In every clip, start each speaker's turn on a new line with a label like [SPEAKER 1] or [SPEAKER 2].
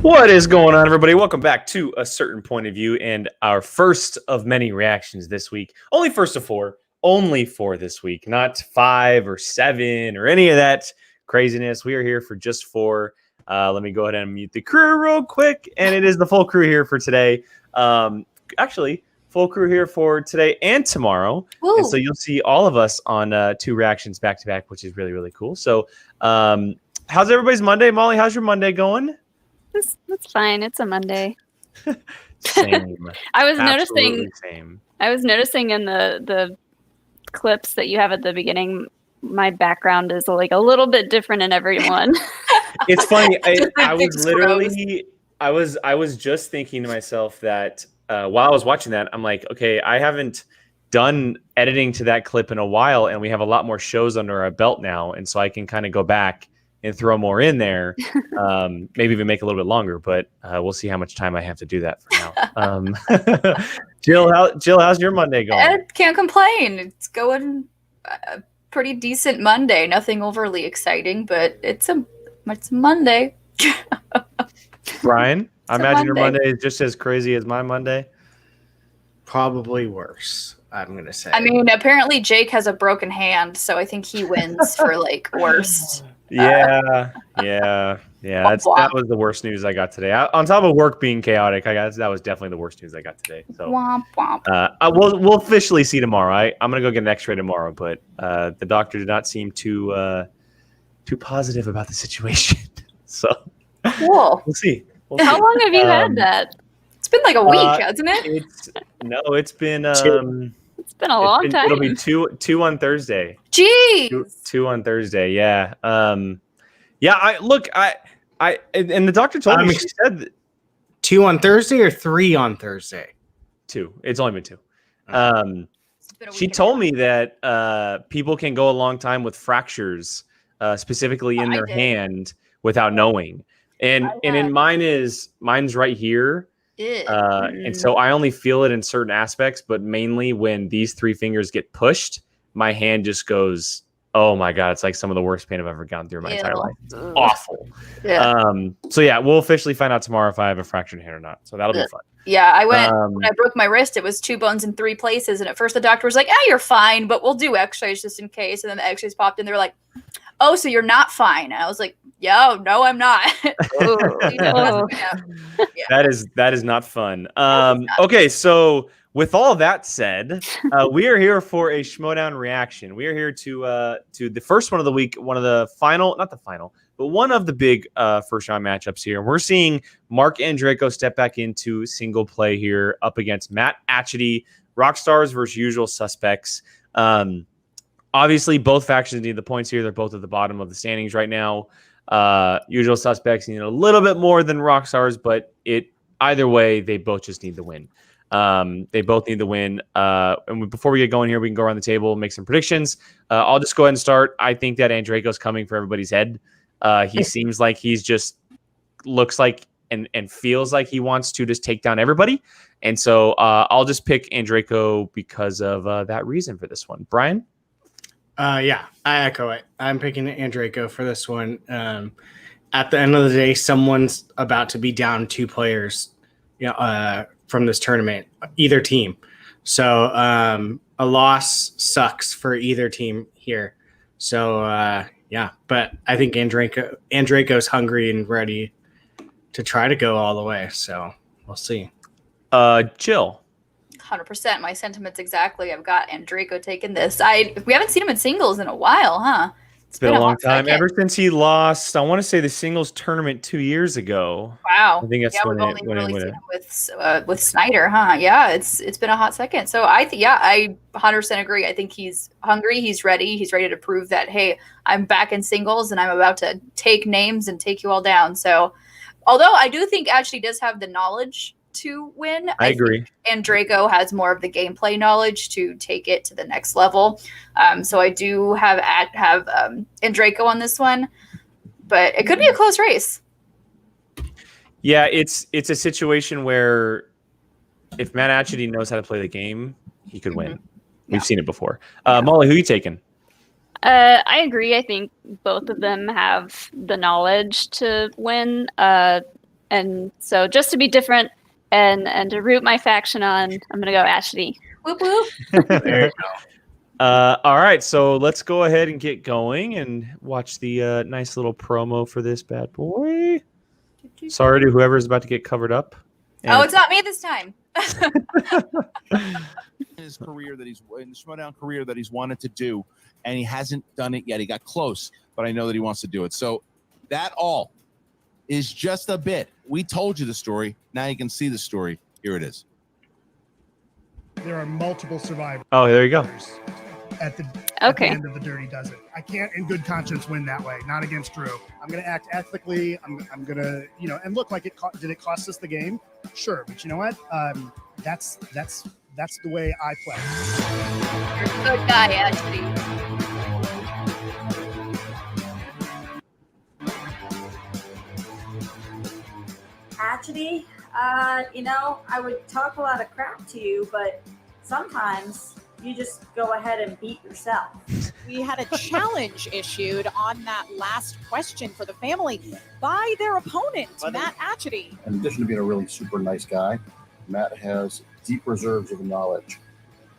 [SPEAKER 1] What is going on, everybody? Welcome back to A Certain Point of View and our first of many reactions this week. Only first of four. Only four this week, not 5 or 7 or any of that craziness. We are here for just 4. Let me go ahead and mute the crew real quick. And it is the full crew here for today. Actually, full crew here for today and tomorrow. Ooh. And so you'll see all of us on 2 reactions back to back, which is really, really cool. So how's everybody's Monday? Molly, how's your Monday going?
[SPEAKER 2] That's fine. It's a Monday.
[SPEAKER 1] Same.
[SPEAKER 2] I was noticing in the clips that you have at the beginning, my background is like a little bit different in everyone.
[SPEAKER 1] It's funny. I was literally I was just thinking to myself that while I was watching that, I'm like, okay, I haven't done editing to that clip in a while, and we have a lot more shows under our belt now, and so I can kind of go back and throw more in there, maybe even make a little bit longer, but we'll see how much time I have to do that for now. Jill, how's your Monday going?
[SPEAKER 3] I can't complain. It's going a pretty decent Monday. Nothing overly exciting, but it's a Monday.
[SPEAKER 1] Brian, I imagine your Monday is just as crazy as my Monday.
[SPEAKER 4] Probably worse, I'm going to say.
[SPEAKER 3] I mean, apparently Jake has a broken hand, so I think he wins for like worst.
[SPEAKER 1] Yeah. That was the worst news I got today. On top of work being chaotic, that was definitely the worst news I got today. So
[SPEAKER 3] womp, womp.
[SPEAKER 1] We'll officially see tomorrow. I'm gonna go get an X-ray tomorrow, but the doctor did not seem too positive about the situation. So
[SPEAKER 3] cool.
[SPEAKER 1] We'll see.
[SPEAKER 2] How long have you had that?
[SPEAKER 3] It's been like a week, hasn't it?
[SPEAKER 1] It's been
[SPEAKER 2] It's been a long time.
[SPEAKER 1] It'll be two on Thursday.
[SPEAKER 3] Jeez.
[SPEAKER 1] Two on Thursday. Yeah. And the doctor told me, she said
[SPEAKER 4] 2 on Thursday or 3 on Thursday?
[SPEAKER 1] 2. It's only been 2. She told me that people can go a long time with fractures, specifically in their hand, without knowing. And mine's right here. And so I only feel it in certain aspects, but mainly when these 3 fingers get pushed, my hand just goes, oh my God, it's like some of the worst pain I've ever gone through in my entire life. It's awful. Yeah. So yeah, we'll officially find out tomorrow if I have a fractured hand or not. So that'll be fun.
[SPEAKER 3] Yeah, I went when I broke my wrist, it was 2 bones in 3 places. And at first the doctor was like, you're fine, but we'll do x-rays just in case. And then the x-rays popped and they were like, oh, so you're not fine. And I was like, no, I'm not.
[SPEAKER 1] That is not fun. Okay, so with all that said, we are here for a Schmodown reaction. We are here to the first one of the week, one of the one of the big first round matchups here. We're seeing Marc and Andreyko step back into single play here up against Matt Atchity, Rockstars versus Usual Suspects. Obviously, both factions need the points here. They're both at the bottom of the standings right now. Usual Suspects need a little bit more than Rockstars, but either way, they both just need the win. They both need the win. And before we get going here, we can go around the table, make some predictions. I'll just go ahead and start. I think that Andreyko's coming for everybody's head. He seems like he's just looks like and feels like he wants to just take down everybody. And so I'll just pick Andreyko because of that reason for this one. Brian?
[SPEAKER 4] Yeah, I echo it. I'm picking Andreyko for this one. At the end of the day, someone's about to be down 2 players, from this tournament, either team. So a loss sucks for either team here. So yeah, but I think Andreyko's hungry and ready to try to go all the way. So we'll see.
[SPEAKER 1] Jill.
[SPEAKER 3] 100%. My sentiments exactly. I've got Andreyko taking this. We haven't seen him in singles in a while, huh?
[SPEAKER 1] It's been a long time. Ever since he lost, I want to say the singles tournament 2 years ago.
[SPEAKER 3] Wow.
[SPEAKER 1] I think that's
[SPEAKER 3] we've only really seen him with Snyder, huh? Yeah, it's been a hot second. So I 100% agree. I think he's hungry. He's ready. He's ready to prove that, hey, I'm back in singles and I'm about to take names and take you all down. So although I do think Atchity does have the knowledge to win,
[SPEAKER 1] I agree.
[SPEAKER 3] Andreyko has more of the gameplay knowledge to take it to the next level. So I do have Andreyko on this one, but it could be a close race.
[SPEAKER 1] Yeah, it's a situation where if Matt Atchity knows how to play the game, he could win. We've seen it before. Molly, who are you taking?
[SPEAKER 2] I agree. I think both of them have the knowledge to win. And so just to be different and to root my faction on, I'm gonna go Atchity.
[SPEAKER 3] Whoop whoop.
[SPEAKER 4] There you go.
[SPEAKER 1] All right, so let's go ahead and get going and watch the nice little promo for this bad boy. Sorry to whoever's about to get covered up.
[SPEAKER 3] Oh, it's not me this time.
[SPEAKER 5] His career that he's in the Schmodown career that he's wanted to do, and he hasn't done it yet. He got close, but I know that he wants to do it. So that all is just a bit. We told you the story. Now you can see the story. Here it is.
[SPEAKER 6] There are multiple survivors.
[SPEAKER 1] Oh, there you go.
[SPEAKER 6] At the
[SPEAKER 2] Okay.
[SPEAKER 6] end of the Dirty Dozen. I can't in good conscience win that way. Not against Drew. I'm going to act ethically. I'm going to, and look like did it cost us the game? Sure. But you know what? That's the way I play.
[SPEAKER 3] You're a good guy, Atchity.
[SPEAKER 7] Atchity, I would talk a lot of crap to you, but sometimes you just go ahead and beat yourself.
[SPEAKER 8] We had a challenge issued on that last question for the family by their opponent, Matt Atchity.
[SPEAKER 9] In addition to being a really super nice guy, Matt has deep reserves of knowledge.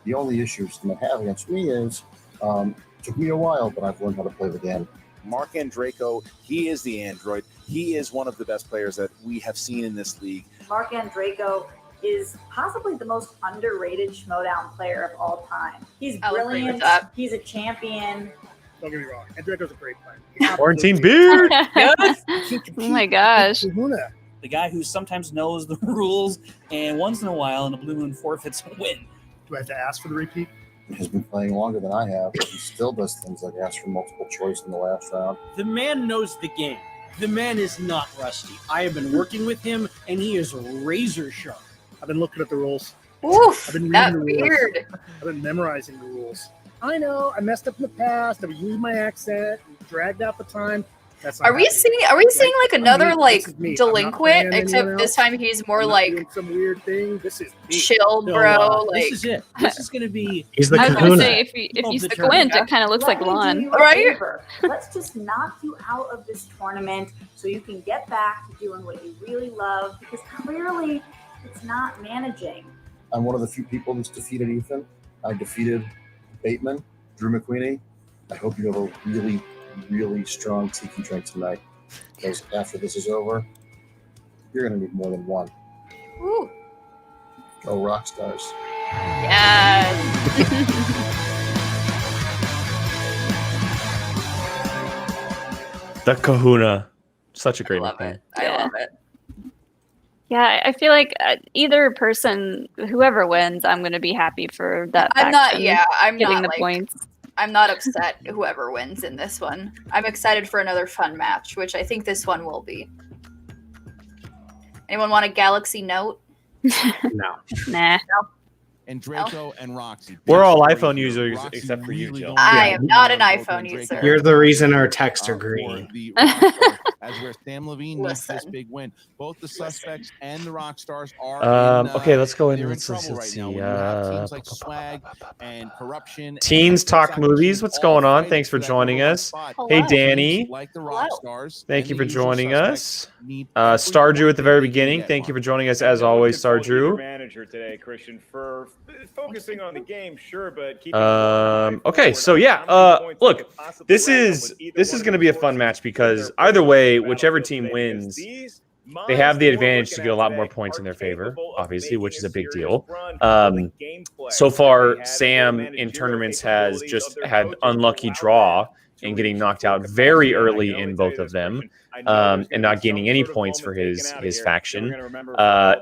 [SPEAKER 9] The only issue he's going to have against me is, took me a while, but I've learned how to play the game.
[SPEAKER 10] Marc Andreyko, he is the android. He is one of the best players that we have seen in this league.
[SPEAKER 7] Marc Andreyko is possibly the most underrated Schmodown player of all time. He's
[SPEAKER 3] I'll agree with
[SPEAKER 7] brilliant.
[SPEAKER 3] that.
[SPEAKER 7] He's a champion.
[SPEAKER 6] Don't get me wrong. Andreyko's a great player.
[SPEAKER 1] Quarantine beard.
[SPEAKER 2] Oh my gosh.
[SPEAKER 6] Kahuna.
[SPEAKER 11] The guy who sometimes knows the rules and once in a while in a blue moon forfeits a win.
[SPEAKER 6] Do I have to ask for the repeat?
[SPEAKER 9] He's been playing longer than I have, but he still does things like ask for multiple choice in the last round.
[SPEAKER 12] The man knows the game. The man is not rusty. I have been working with him, and he is razor sharp.
[SPEAKER 6] I've been looking at the rules.
[SPEAKER 3] Oof,
[SPEAKER 6] I've been reading
[SPEAKER 3] that
[SPEAKER 6] the rules.
[SPEAKER 3] weird.
[SPEAKER 6] I've been memorizing the rules. I know I messed up in the past. I've used my accent, dragged out the time. That's not
[SPEAKER 3] Are we
[SPEAKER 6] happening.
[SPEAKER 3] seeing like another
[SPEAKER 6] This is me. I'm not
[SPEAKER 3] delinquent?
[SPEAKER 6] playing
[SPEAKER 3] Except
[SPEAKER 6] anyone
[SPEAKER 3] this
[SPEAKER 6] else.
[SPEAKER 3] time he's more
[SPEAKER 6] I'm not
[SPEAKER 3] like
[SPEAKER 6] doing some weird thing. This is me.
[SPEAKER 3] chill,
[SPEAKER 12] So,
[SPEAKER 3] bro.
[SPEAKER 12] this is it. This is going to be.
[SPEAKER 4] He's the
[SPEAKER 2] I was gonna
[SPEAKER 4] kahuna.
[SPEAKER 2] say if you squint, it kind of looks like
[SPEAKER 7] Let me do
[SPEAKER 2] lawn.
[SPEAKER 7] you a
[SPEAKER 3] Right?
[SPEAKER 7] favor. Let's just knock you out of this tournament so you can get back to doing what you really love, because clearly it's not managing.
[SPEAKER 9] I'm one of the few people that's defeated Ethan. I defeated Bateman, Drew McQueenie. I hope you have a really, really strong tiki drink tonight, because after this is over, you're going to need more than one.
[SPEAKER 3] Ooh,
[SPEAKER 9] Go rock stars.
[SPEAKER 3] yes.
[SPEAKER 1] The Kahuna. Such a great
[SPEAKER 3] I love
[SPEAKER 1] nickname.
[SPEAKER 3] it. I love it.
[SPEAKER 2] Yeah, I feel like either person, whoever wins, I'm going to be happy for that.
[SPEAKER 3] I'm not.
[SPEAKER 2] faction
[SPEAKER 3] Yeah, I'm
[SPEAKER 2] getting
[SPEAKER 3] not
[SPEAKER 2] the
[SPEAKER 3] like.
[SPEAKER 2] points.
[SPEAKER 3] I'm not upset whoever wins in this one. I'm excited for another fun match, which I think this one will be. Anyone want a Galaxy Note?
[SPEAKER 4] No.
[SPEAKER 2] Nah.
[SPEAKER 5] And Draco and Roxy.
[SPEAKER 1] We're all
[SPEAKER 5] Big
[SPEAKER 1] iPhone
[SPEAKER 5] story here.
[SPEAKER 1] users
[SPEAKER 5] Roxy
[SPEAKER 1] except for you,
[SPEAKER 5] really
[SPEAKER 1] Jill.
[SPEAKER 5] going
[SPEAKER 3] I
[SPEAKER 5] to
[SPEAKER 3] am
[SPEAKER 5] be
[SPEAKER 3] not an
[SPEAKER 5] Draco
[SPEAKER 3] iPhone
[SPEAKER 5] and Draco.
[SPEAKER 3] user.
[SPEAKER 4] You're the reason our texts are
[SPEAKER 5] For
[SPEAKER 4] green.
[SPEAKER 5] the Rockstars, as where Sam Levine needs this
[SPEAKER 3] Listen.
[SPEAKER 5] big win. Both the suspects and the Rockstars are
[SPEAKER 1] Okay, let's go in.
[SPEAKER 5] they're in
[SPEAKER 1] Let's
[SPEAKER 5] trouble right
[SPEAKER 1] see.
[SPEAKER 5] now. When you have teams like Swag and Corruption.
[SPEAKER 1] Teens
[SPEAKER 5] and
[SPEAKER 1] Talk
[SPEAKER 5] Soccer
[SPEAKER 1] Movies.
[SPEAKER 5] Team
[SPEAKER 1] What's
[SPEAKER 5] all
[SPEAKER 1] going on?
[SPEAKER 5] fighting
[SPEAKER 1] Thanks for
[SPEAKER 5] that
[SPEAKER 1] joining
[SPEAKER 5] number one
[SPEAKER 1] us.
[SPEAKER 5] spot.
[SPEAKER 1] Hey,
[SPEAKER 3] Hello.
[SPEAKER 1] Danny.
[SPEAKER 5] Like the
[SPEAKER 3] Hello.
[SPEAKER 5] Rockstars.
[SPEAKER 1] Thank
[SPEAKER 5] and
[SPEAKER 1] you
[SPEAKER 5] the
[SPEAKER 1] for
[SPEAKER 5] usual
[SPEAKER 1] joining
[SPEAKER 5] suspects
[SPEAKER 1] us.
[SPEAKER 5] need every
[SPEAKER 1] Stardew at the
[SPEAKER 5] point
[SPEAKER 1] very
[SPEAKER 5] they can
[SPEAKER 1] beginning.
[SPEAKER 5] get,
[SPEAKER 1] Thank you for
[SPEAKER 5] Mark.
[SPEAKER 1] joining us as always, Stardew.
[SPEAKER 13] Manager today, Christian, for focusing on the game, sure, but
[SPEAKER 1] Okay, so yeah, look, this is going to be a fun match because either way, whichever team wins, they have the advantage to get a lot more points in their favor, obviously, which is a big deal. So far, Sam in tournaments has just had unlucky draw and getting knocked out very early in both of them, and not gaining any points for his faction.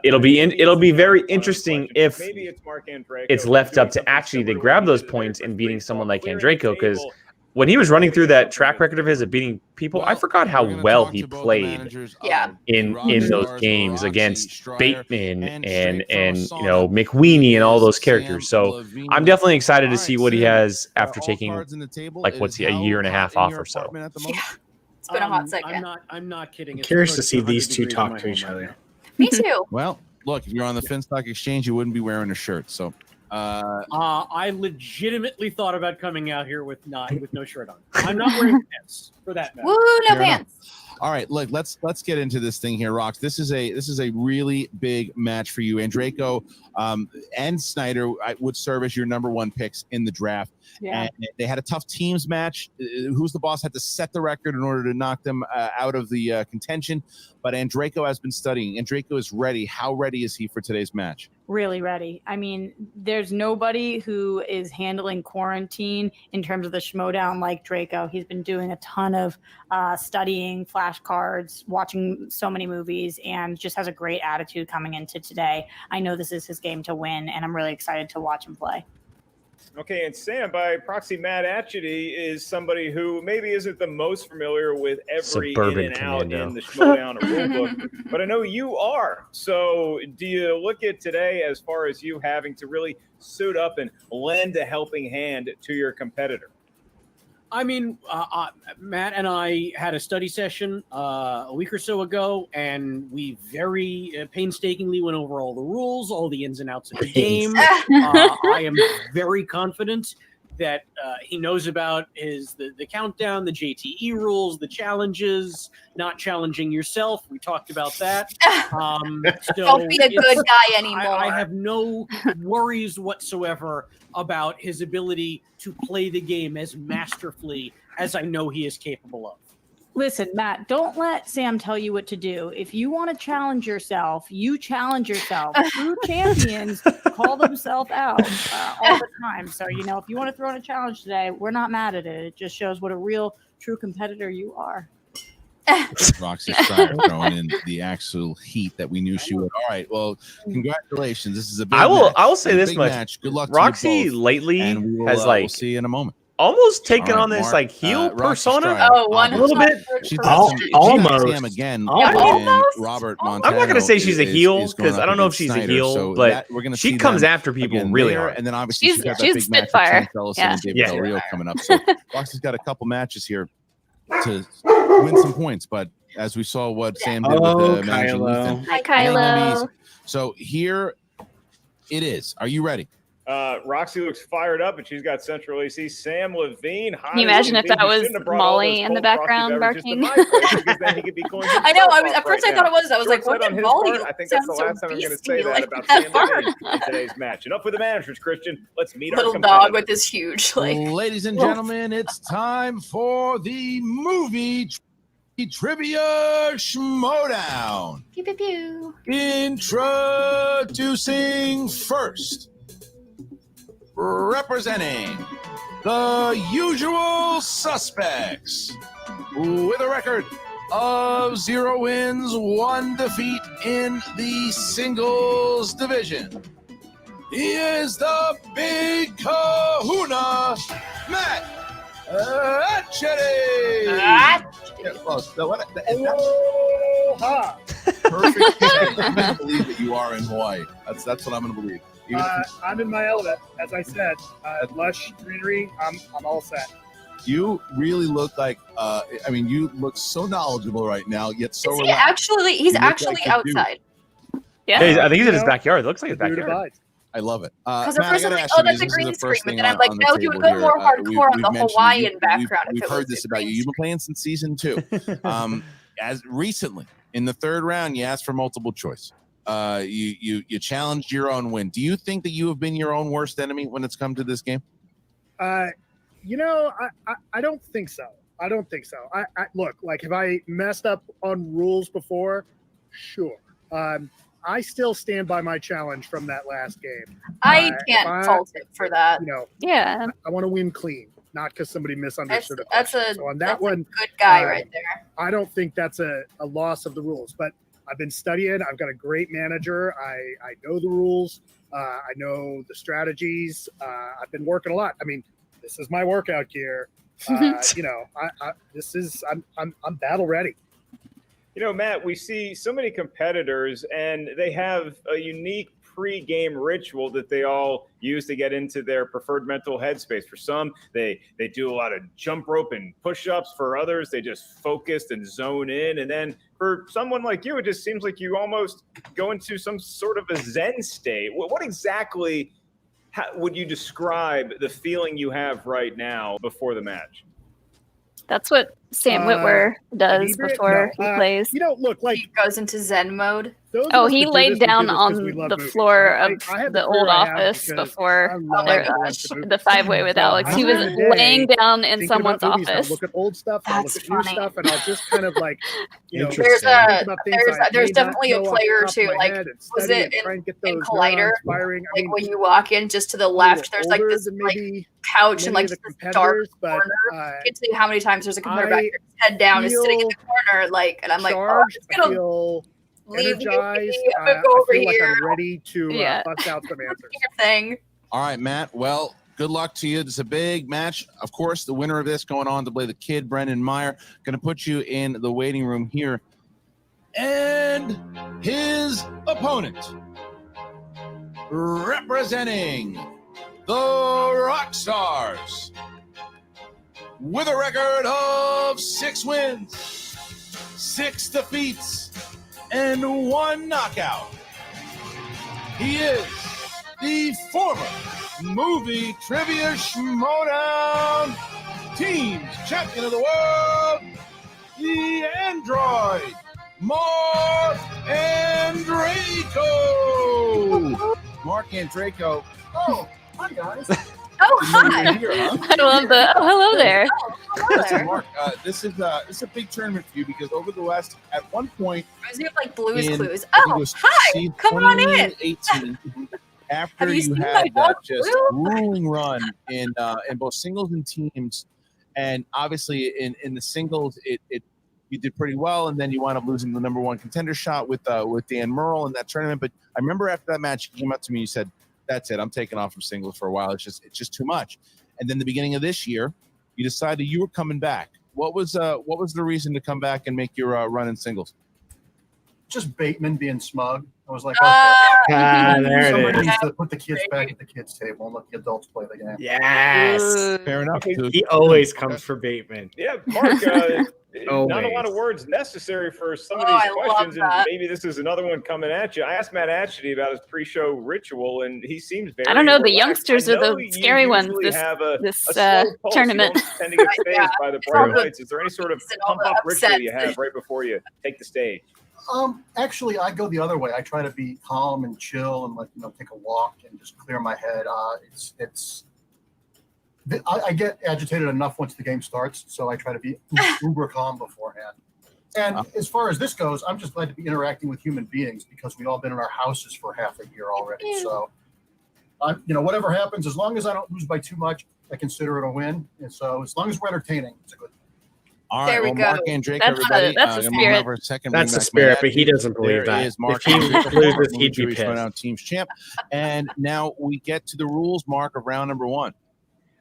[SPEAKER 1] It'll be very interesting if it's left up to actually to grab those points and beating someone like Andreyko, because when he was running through that track record of his of beating people, I forgot how well he played in those games against Bateman and McWeenie and all those characters. So I'm definitely excited to see what he has after taking a year and a half off or so.
[SPEAKER 3] Yeah, it's been a hot second.
[SPEAKER 12] I'm not kidding. It's
[SPEAKER 4] Curious to
[SPEAKER 12] approached
[SPEAKER 4] see these
[SPEAKER 12] 100
[SPEAKER 4] two
[SPEAKER 12] degrees in
[SPEAKER 4] talk
[SPEAKER 12] my
[SPEAKER 4] to
[SPEAKER 12] home
[SPEAKER 4] each
[SPEAKER 12] right
[SPEAKER 4] other.
[SPEAKER 12] now.
[SPEAKER 3] Me too.
[SPEAKER 5] Well, look, if you're on the Finstock Exchange, you wouldn't be wearing a shirt. So,
[SPEAKER 12] I legitimately thought about coming out here with no shirt on. I'm not wearing pants for that matter.
[SPEAKER 3] Woo, no
[SPEAKER 5] Fair enough.
[SPEAKER 3] pants.
[SPEAKER 5] All right, look, let's get into this thing here, Rox. This is a really big match for you. Andreyko and Snyder would serve as your number one picks in the draft.
[SPEAKER 2] Yeah.
[SPEAKER 5] And they had a tough teams match. Who's the Boss had to set the record in order to knock them out of the contention. But Andreyko has been studying. Andreyko is ready. How ready is he for today's match?
[SPEAKER 2] Really ready. I mean, there's nobody who is handling quarantine in terms of the Schmodown like Draco. He's been doing a ton of studying, flashcards, watching so many movies, and just has a great attitude coming into today. I know this is his game to win, and I'm really excited to watch him play.
[SPEAKER 13] Okay, and Sam, by proxy, Matt Atchity is somebody who maybe isn't the most familiar with every
[SPEAKER 1] Suburban
[SPEAKER 13] in and out
[SPEAKER 1] commando.
[SPEAKER 13] in the Schmodown rulebook, but I know you are. So do you look at today as far as you having to really suit up and lend a helping hand to your competitor?
[SPEAKER 12] I mean, Matt and I had a study session a week or so ago, and we very painstakingly went over all the rules, all the ins and outs of the game. I am very confident that he knows about the countdown, the JTE rules, the challenges, not challenging yourself. We talked about that.
[SPEAKER 3] Don't be a good guy anymore.
[SPEAKER 12] I have no worries whatsoever about his ability to play the game as masterfully as I know he is capable of.
[SPEAKER 2] Listen, Matt, don't let Sam tell you what to do. If you want to challenge yourself, you challenge yourself. True champions call themselves out all the time. So, if you want to throw in a challenge today, we're not mad at it. It just shows what a real, true competitor you are.
[SPEAKER 5] Roxy Steyer throwing in the actual heat that we knew she would. All right, well, congratulations. This is a big match.
[SPEAKER 1] I will say
[SPEAKER 5] A
[SPEAKER 1] this
[SPEAKER 5] big
[SPEAKER 1] much.
[SPEAKER 5] match. Good luck
[SPEAKER 1] Roxy
[SPEAKER 5] to you both.
[SPEAKER 1] lately
[SPEAKER 5] And we will,
[SPEAKER 1] has
[SPEAKER 5] we'll see you in a moment.
[SPEAKER 1] almost taken
[SPEAKER 5] All right,
[SPEAKER 1] on this
[SPEAKER 5] Marc,
[SPEAKER 1] like heel
[SPEAKER 5] Roxy
[SPEAKER 1] persona.
[SPEAKER 5] Steyer.
[SPEAKER 3] Oh,
[SPEAKER 1] a little bit.
[SPEAKER 5] She's
[SPEAKER 4] almost.
[SPEAKER 5] Sam again.
[SPEAKER 3] Yeah,
[SPEAKER 5] and
[SPEAKER 3] almost.
[SPEAKER 5] Robert
[SPEAKER 3] Almost.
[SPEAKER 5] Montano.
[SPEAKER 1] I'm not going to say she's a
[SPEAKER 5] is
[SPEAKER 1] heel
[SPEAKER 5] going
[SPEAKER 1] because
[SPEAKER 5] up
[SPEAKER 1] I don't know if
[SPEAKER 5] against
[SPEAKER 1] she's
[SPEAKER 5] Snyder,
[SPEAKER 1] a heel,
[SPEAKER 5] so
[SPEAKER 1] but
[SPEAKER 5] that- we're gonna
[SPEAKER 1] she
[SPEAKER 5] see
[SPEAKER 1] comes
[SPEAKER 5] them
[SPEAKER 1] after people
[SPEAKER 5] again
[SPEAKER 1] really
[SPEAKER 5] there,
[SPEAKER 1] hard.
[SPEAKER 5] And then obviously
[SPEAKER 2] She's
[SPEAKER 5] she's got that
[SPEAKER 2] a
[SPEAKER 5] big match with
[SPEAKER 2] spitfire.
[SPEAKER 5] Tim Fellis
[SPEAKER 2] Yeah.
[SPEAKER 5] and David
[SPEAKER 1] Yeah.
[SPEAKER 5] Del Rio coming up. So Roxy's got a couple matches here to win some points, but as we saw what Sam did with managing Ethan.
[SPEAKER 2] Hi,
[SPEAKER 5] getting them easy.
[SPEAKER 2] Kylo.
[SPEAKER 5] So here it is. Are you ready?
[SPEAKER 13] Roxy looks fired up, and she's got Central AC. Sam Levine.
[SPEAKER 2] Can you imagine if that was Molly in the background barking?
[SPEAKER 3] I know. At first I thought it was. I was like, what did Molly?
[SPEAKER 13] I think that's the last time I'm going to say that about Sam Levine in today's match. Enough with the managers, Christian. Let's meet our
[SPEAKER 3] Little
[SPEAKER 13] competitor.
[SPEAKER 3] dog with his huge
[SPEAKER 5] Ladies and gentlemen, it's time for the movie trivia schmodown.
[SPEAKER 3] Pew pew pew.
[SPEAKER 5] Introducing first, representing the usual suspects, with a record of 0 wins, 1 defeat in the singles division. He is the big kahuna, Matt Atchity. Yeah, close. Perfect. I'm going to believe that you are in Hawaii. That's what I'm going to believe.
[SPEAKER 6] I'm in my element, as I said. Lush greenery. I'm all set.
[SPEAKER 5] You really look like. You look so knowledgeable right now, yet so
[SPEAKER 3] Is he
[SPEAKER 5] relaxed.
[SPEAKER 3] actually? He's
[SPEAKER 5] You look
[SPEAKER 3] actually
[SPEAKER 5] like a dude.
[SPEAKER 3] outside.
[SPEAKER 2] Yeah.
[SPEAKER 1] Hey, I think he's in his backyard. It looks like his
[SPEAKER 6] Dude
[SPEAKER 1] backyard.
[SPEAKER 6] abides.
[SPEAKER 5] I love it.
[SPEAKER 3] Because
[SPEAKER 5] Matt,
[SPEAKER 3] at first
[SPEAKER 5] I
[SPEAKER 3] I'm
[SPEAKER 5] gotta
[SPEAKER 3] like,
[SPEAKER 5] ask
[SPEAKER 3] oh,
[SPEAKER 5] you,
[SPEAKER 3] that's a
[SPEAKER 5] this is
[SPEAKER 3] green
[SPEAKER 5] the
[SPEAKER 3] screen.
[SPEAKER 5] first
[SPEAKER 3] But
[SPEAKER 5] thing
[SPEAKER 3] then I'm like,
[SPEAKER 5] on
[SPEAKER 3] no,
[SPEAKER 5] the
[SPEAKER 3] he would
[SPEAKER 5] table
[SPEAKER 3] go more
[SPEAKER 5] here.
[SPEAKER 3] hardcore on
[SPEAKER 5] We've
[SPEAKER 3] the
[SPEAKER 5] mentioned
[SPEAKER 3] Hawaiian
[SPEAKER 5] you.
[SPEAKER 3] background.
[SPEAKER 5] We've
[SPEAKER 3] if it
[SPEAKER 5] heard
[SPEAKER 3] was
[SPEAKER 5] this
[SPEAKER 3] the
[SPEAKER 5] about you.
[SPEAKER 3] green
[SPEAKER 5] You've been playing since season 2. As recently in the 3rd round, you asked for multiple choice. You challenged your own win. Do you think that you have been your own worst enemy when it's come to this game?
[SPEAKER 6] I don't think so. I look, like, have I messed up on rules before? Sure. I still stand by my challenge from that last game.
[SPEAKER 3] I can't fault it for that.
[SPEAKER 2] Yeah.
[SPEAKER 6] I want to win clean, not because somebody misunderstood
[SPEAKER 3] That's
[SPEAKER 6] a
[SPEAKER 3] a,
[SPEAKER 6] question. So on that
[SPEAKER 3] that's a
[SPEAKER 6] one,
[SPEAKER 3] good guy right there.
[SPEAKER 6] I don't think that's a loss of the rules, but I've been studying. I've got a great manager. I know the rules. I know the strategies. I've been working a lot. I mean, this is my workout gear. I'm battle ready.
[SPEAKER 13] Matt, we see so many competitors, and they have a unique pre-game ritual that they all use to get into their preferred mental headspace. For some, they do a lot of jump rope and push-ups. For others, they just focus and zone in. And then for someone like you, it just seems like you almost go into some sort of a Zen state. What exactly would you describe the feeling you have right now before the match?
[SPEAKER 2] That's what
[SPEAKER 14] Sam Witwer does
[SPEAKER 6] inebriate?
[SPEAKER 14] before
[SPEAKER 6] No.
[SPEAKER 14] he plays.
[SPEAKER 6] You know, look, like
[SPEAKER 3] He goes into Zen mode.
[SPEAKER 6] those of
[SPEAKER 14] Oh,
[SPEAKER 6] us
[SPEAKER 14] he
[SPEAKER 6] that do
[SPEAKER 14] laid
[SPEAKER 6] this, we do
[SPEAKER 14] down
[SPEAKER 6] this 'cause
[SPEAKER 14] on
[SPEAKER 6] we love
[SPEAKER 14] the
[SPEAKER 6] movies.
[SPEAKER 14] floor
[SPEAKER 6] I
[SPEAKER 14] of
[SPEAKER 6] have
[SPEAKER 14] the
[SPEAKER 6] career
[SPEAKER 14] old
[SPEAKER 6] I have
[SPEAKER 14] office
[SPEAKER 6] because
[SPEAKER 14] before
[SPEAKER 6] I
[SPEAKER 3] Oh
[SPEAKER 6] love
[SPEAKER 3] my
[SPEAKER 14] their,
[SPEAKER 6] going
[SPEAKER 3] gosh.
[SPEAKER 6] to movies.
[SPEAKER 14] the 5-way with
[SPEAKER 6] So
[SPEAKER 14] Alex.
[SPEAKER 6] I
[SPEAKER 14] He was
[SPEAKER 6] spend the day
[SPEAKER 14] laying down in
[SPEAKER 6] thinking
[SPEAKER 14] someone's
[SPEAKER 6] about movies, and I'll
[SPEAKER 14] office.
[SPEAKER 6] look at old stuff, and I'll look
[SPEAKER 3] That's
[SPEAKER 6] at new
[SPEAKER 3] funny.
[SPEAKER 6] stuff, and I'll just kind of like, you know,
[SPEAKER 3] There's
[SPEAKER 4] Interesting.
[SPEAKER 3] a
[SPEAKER 6] think about things I
[SPEAKER 3] there's
[SPEAKER 6] may not
[SPEAKER 3] definitely a
[SPEAKER 6] know off the
[SPEAKER 3] player or
[SPEAKER 6] top of
[SPEAKER 3] two.
[SPEAKER 6] my
[SPEAKER 3] Like,
[SPEAKER 6] head and
[SPEAKER 3] was
[SPEAKER 6] study
[SPEAKER 3] it
[SPEAKER 6] and try and get
[SPEAKER 3] in
[SPEAKER 6] those
[SPEAKER 3] Collider?
[SPEAKER 6] neurons firing. I
[SPEAKER 3] Like
[SPEAKER 6] mean,
[SPEAKER 3] when you walk in, just to the
[SPEAKER 6] I'm a
[SPEAKER 3] left,
[SPEAKER 6] little
[SPEAKER 3] there's like
[SPEAKER 6] older
[SPEAKER 3] this
[SPEAKER 6] than
[SPEAKER 3] like
[SPEAKER 6] maybe
[SPEAKER 3] couch and
[SPEAKER 6] many
[SPEAKER 3] like
[SPEAKER 6] of the
[SPEAKER 3] this dark
[SPEAKER 6] competitors, but
[SPEAKER 3] corner. I can't tell you how many times there's a competitor back
[SPEAKER 6] I
[SPEAKER 3] there, his head down, is sitting in the
[SPEAKER 6] feel
[SPEAKER 3] corner, like, and I'm like, oh, I'm
[SPEAKER 6] charged.
[SPEAKER 3] just
[SPEAKER 6] I
[SPEAKER 3] gonna
[SPEAKER 6] feel
[SPEAKER 3] leave you.
[SPEAKER 6] energized.
[SPEAKER 3] I'm gonna go
[SPEAKER 6] I
[SPEAKER 3] over
[SPEAKER 6] feel like
[SPEAKER 3] here.
[SPEAKER 6] I'm ready to
[SPEAKER 14] Yeah.
[SPEAKER 6] bust out some answers.
[SPEAKER 3] Your thing.
[SPEAKER 5] All right, Matt. Well, good luck to you. It's a big match. Of course, the winner of this going on to play the kid, Brendan Meyer. Going to put you in the waiting room here. And his opponent, representing the Rockstars, with a record of 6 wins, 6 defeats, and 1 knockout. He is the former Movie Trivia Schmodown Teams Champion of the World, the Android, Marc Andreyko. Marc Andreyko.
[SPEAKER 9] Oh, hi guys.
[SPEAKER 3] Oh, hi.
[SPEAKER 5] Here, huh?
[SPEAKER 14] I love the, oh, hello there.
[SPEAKER 3] Hello
[SPEAKER 5] Listen,
[SPEAKER 3] there.
[SPEAKER 5] Marc, this is a big tournament for you because over the last, at one point,
[SPEAKER 3] Was it like Blue's
[SPEAKER 5] in,
[SPEAKER 3] Clues?
[SPEAKER 5] I think it
[SPEAKER 3] Oh,
[SPEAKER 5] was
[SPEAKER 3] hi. Come on in.
[SPEAKER 5] 2018, after
[SPEAKER 3] Have you
[SPEAKER 5] you
[SPEAKER 3] seen
[SPEAKER 5] had
[SPEAKER 3] my
[SPEAKER 5] that
[SPEAKER 3] dog,
[SPEAKER 5] just
[SPEAKER 3] Blue?
[SPEAKER 5] grueling run in both singles and teams, and obviously in the singles, it you did pretty well, and then you wound up losing the #1 contender shot with Dan Murrell in that tournament. But I remember after that match, you came up to me and you said, "That's it. I'm taking off from singles for a while. It's just too much." And then the beginning of this year, you decided you were coming back. What was the reason to come back and make your run in singles?
[SPEAKER 9] Just Bateman being smug. I was like,
[SPEAKER 4] There
[SPEAKER 9] somebody
[SPEAKER 4] it is.
[SPEAKER 9] needs to put the kids back at the kids' table and let the adults play the game.
[SPEAKER 4] Yes.
[SPEAKER 5] Fair enough. dude.
[SPEAKER 4] He always comes for Bateman.
[SPEAKER 13] Yeah, Marc, not a lot of
[SPEAKER 4] Always.
[SPEAKER 13] words necessary for some of
[SPEAKER 3] Oh,
[SPEAKER 13] these
[SPEAKER 3] I love
[SPEAKER 13] questions, and
[SPEAKER 3] that.
[SPEAKER 13] maybe this is another one coming at you. I asked Matt Atchity about his pre-show ritual, and he seems very
[SPEAKER 14] I don't know, the
[SPEAKER 13] relaxed.
[SPEAKER 14] youngsters
[SPEAKER 13] I
[SPEAKER 14] are the
[SPEAKER 13] know you
[SPEAKER 14] scary ones
[SPEAKER 13] usually
[SPEAKER 14] this-
[SPEAKER 13] have a
[SPEAKER 14] this,
[SPEAKER 13] slow pulse. You
[SPEAKER 14] tournament.
[SPEAKER 13] don't tend to get phased
[SPEAKER 3] Yeah.
[SPEAKER 13] by the
[SPEAKER 3] It's all
[SPEAKER 13] bright
[SPEAKER 3] the-
[SPEAKER 13] lights. Is there any sort of
[SPEAKER 3] and all the
[SPEAKER 13] pump-up ritual
[SPEAKER 3] upsets.
[SPEAKER 13] you have right before you take the stage?
[SPEAKER 9] Actually, I go the other way. I try to be calm and chill and take a walk and just clear my head. I get agitated enough once the game starts, so I try to be uber calm beforehand. And as far as this goes, I'm just glad to be interacting with human beings because we've all been in our houses for half a year already. So, whatever happens, as long as I don't lose by too much, I consider it a win. And so, as long as we're entertaining, it's a good thing.
[SPEAKER 5] All right,
[SPEAKER 3] There we
[SPEAKER 5] well,
[SPEAKER 3] go.
[SPEAKER 5] Marc Andreyko,
[SPEAKER 14] That's
[SPEAKER 5] everybody.
[SPEAKER 14] that's the
[SPEAKER 5] gonna move
[SPEAKER 14] spirit.
[SPEAKER 5] on for a second,
[SPEAKER 4] That's
[SPEAKER 5] bring
[SPEAKER 4] the
[SPEAKER 5] back
[SPEAKER 4] spirit,
[SPEAKER 5] Matt
[SPEAKER 4] but he doesn't believe
[SPEAKER 5] There
[SPEAKER 4] that.
[SPEAKER 5] is Marc
[SPEAKER 4] If he
[SPEAKER 5] Andreyko,
[SPEAKER 4] loses,
[SPEAKER 5] former
[SPEAKER 4] he'd be
[SPEAKER 5] Trivia
[SPEAKER 4] pissed.
[SPEAKER 5] Showdown Teams champ. And now we get to the rules, Marc, of round number 1.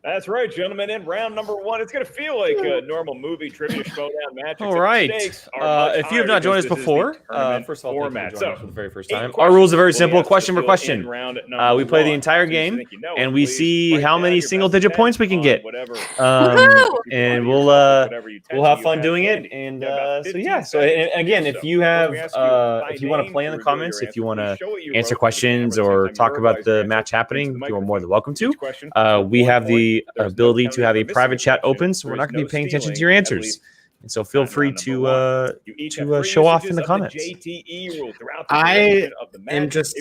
[SPEAKER 13] That's right, gentlemen. In round number 1, it's going to feel like a normal movie trivia showdown match.
[SPEAKER 1] All right.
[SPEAKER 13] If you have
[SPEAKER 1] not joined us before, first of all, thank you for
[SPEAKER 13] format.
[SPEAKER 1] joining us for the very first
[SPEAKER 13] 8
[SPEAKER 1] time. Our
[SPEAKER 13] questions
[SPEAKER 1] rules are very
[SPEAKER 13] will be
[SPEAKER 1] simple,
[SPEAKER 13] asked
[SPEAKER 1] question
[SPEAKER 13] to
[SPEAKER 1] for
[SPEAKER 13] fill
[SPEAKER 1] question.
[SPEAKER 13] in round number
[SPEAKER 1] We play the
[SPEAKER 13] 1.
[SPEAKER 1] entire
[SPEAKER 13] So you
[SPEAKER 1] game,
[SPEAKER 13] think you know it,
[SPEAKER 1] and we
[SPEAKER 13] please
[SPEAKER 1] see
[SPEAKER 13] write
[SPEAKER 1] how
[SPEAKER 13] down
[SPEAKER 1] many
[SPEAKER 13] your best
[SPEAKER 1] single-digit
[SPEAKER 13] bet
[SPEAKER 1] points we can
[SPEAKER 13] on
[SPEAKER 1] get.
[SPEAKER 13] whatever
[SPEAKER 1] And we'll have fun doing it. And so again, if you have if you want to play in the comments, if you want to answer questions or talk about the match happening, you are more than welcome to. We have the ability to have a private chat open, so we're not going to be paying attention to your answers. And so feel free to show off in the comments.
[SPEAKER 4] I am just,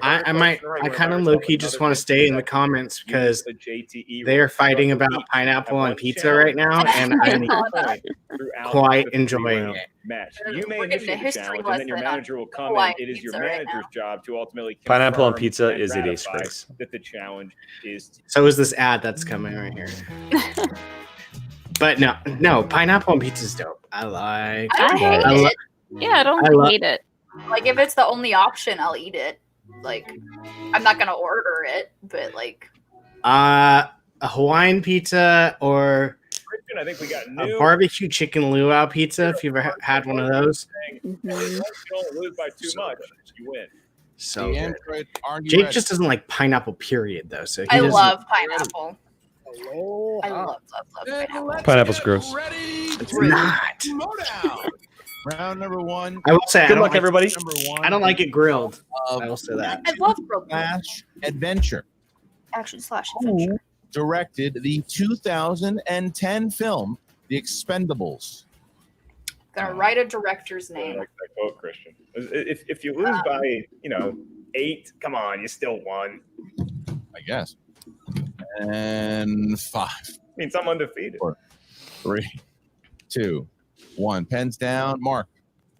[SPEAKER 4] I kind of low-key just want to stay in the comments because they are fighting about pineapple on pizza right now, and I'm quite enjoying it.
[SPEAKER 13] Match. You may
[SPEAKER 3] We're getting a
[SPEAKER 13] initiate the
[SPEAKER 3] history
[SPEAKER 13] challenge, and then your
[SPEAKER 3] lesson on
[SPEAKER 13] manager will
[SPEAKER 3] Hawaiian
[SPEAKER 13] comment. It is your
[SPEAKER 3] pizza right
[SPEAKER 13] manager's job to ultimately
[SPEAKER 1] Pineapple on
[SPEAKER 13] confirm
[SPEAKER 1] pizza
[SPEAKER 13] and
[SPEAKER 1] is a
[SPEAKER 13] ratify
[SPEAKER 1] disgrace.
[SPEAKER 13] that the challenge is.
[SPEAKER 4] So is this ad that's coming right here. But no, pineapple on pizza is dope. I like.
[SPEAKER 3] I don't hate
[SPEAKER 4] I lo-
[SPEAKER 3] it.
[SPEAKER 14] Yeah, I don't hate it.
[SPEAKER 3] Like, if it's the only option, I'll eat it. Like, I'm not gonna order it, but like,
[SPEAKER 4] a Hawaiian pizza or
[SPEAKER 13] Christian, I think we got
[SPEAKER 4] a
[SPEAKER 13] new.
[SPEAKER 4] barbecue chicken luau pizza. If you've ever had one of those,
[SPEAKER 13] You don't lose by too much. You win.
[SPEAKER 4] so
[SPEAKER 5] The
[SPEAKER 4] good.
[SPEAKER 5] Android, are you
[SPEAKER 4] Jake
[SPEAKER 5] ready?
[SPEAKER 4] just doesn't like pineapple, period, though. So he
[SPEAKER 3] I
[SPEAKER 4] doesn't-
[SPEAKER 3] love pineapple.
[SPEAKER 6] Oh,
[SPEAKER 3] I love pineapple.
[SPEAKER 1] Pineapple's gross.
[SPEAKER 4] It's not.
[SPEAKER 5] Schmodown. Round number 1.
[SPEAKER 4] I will say,
[SPEAKER 1] Good luck, everybody.
[SPEAKER 5] Number 1.
[SPEAKER 4] I don't like it grilled.
[SPEAKER 5] Of
[SPEAKER 4] I will say that.
[SPEAKER 3] I love grilled
[SPEAKER 5] Slash Adventure.
[SPEAKER 3] action slash adventure.
[SPEAKER 5] Directed the 2010 film, The Expendables.
[SPEAKER 3] Gonna write a director's name.
[SPEAKER 13] Like that quote, Christian. If you lose by 8, come on, you still won.
[SPEAKER 5] I guess. And 5.
[SPEAKER 13] Means I'm undefeated.
[SPEAKER 5] 4, 3, 2, 1. Pens down. Mark.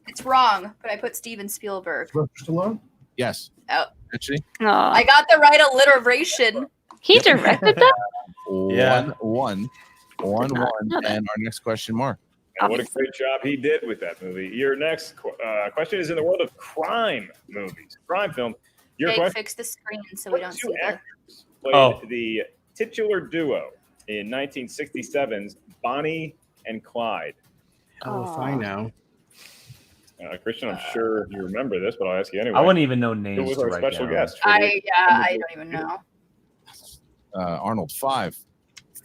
[SPEAKER 3] It's wrong, but I put Steven Spielberg.
[SPEAKER 9] Stallone?
[SPEAKER 5] Yes.
[SPEAKER 3] Oh.
[SPEAKER 5] Actually.
[SPEAKER 3] I got the right alliteration.
[SPEAKER 14] He directed that?
[SPEAKER 1] Yeah.
[SPEAKER 5] 1-1. 1-1. And our next question, Mark.
[SPEAKER 13] And what a great job he did with that movie. Your next question is in the world of crime movies, crime films. Your
[SPEAKER 3] Jake,
[SPEAKER 13] question:
[SPEAKER 3] fix the screen so we don't see
[SPEAKER 13] two
[SPEAKER 3] the.
[SPEAKER 13] actors played the titular duo in 1967's Bonnie and Clyde?
[SPEAKER 4] Oh, if I know.
[SPEAKER 13] Christian, I'm sure you remember this, but I'll ask you anyway.
[SPEAKER 1] I wouldn't even know names.
[SPEAKER 13] Who was
[SPEAKER 1] to
[SPEAKER 13] our
[SPEAKER 1] write
[SPEAKER 13] special
[SPEAKER 1] down.
[SPEAKER 13] guest?
[SPEAKER 3] I don't even know.
[SPEAKER 5] Arnold. 5,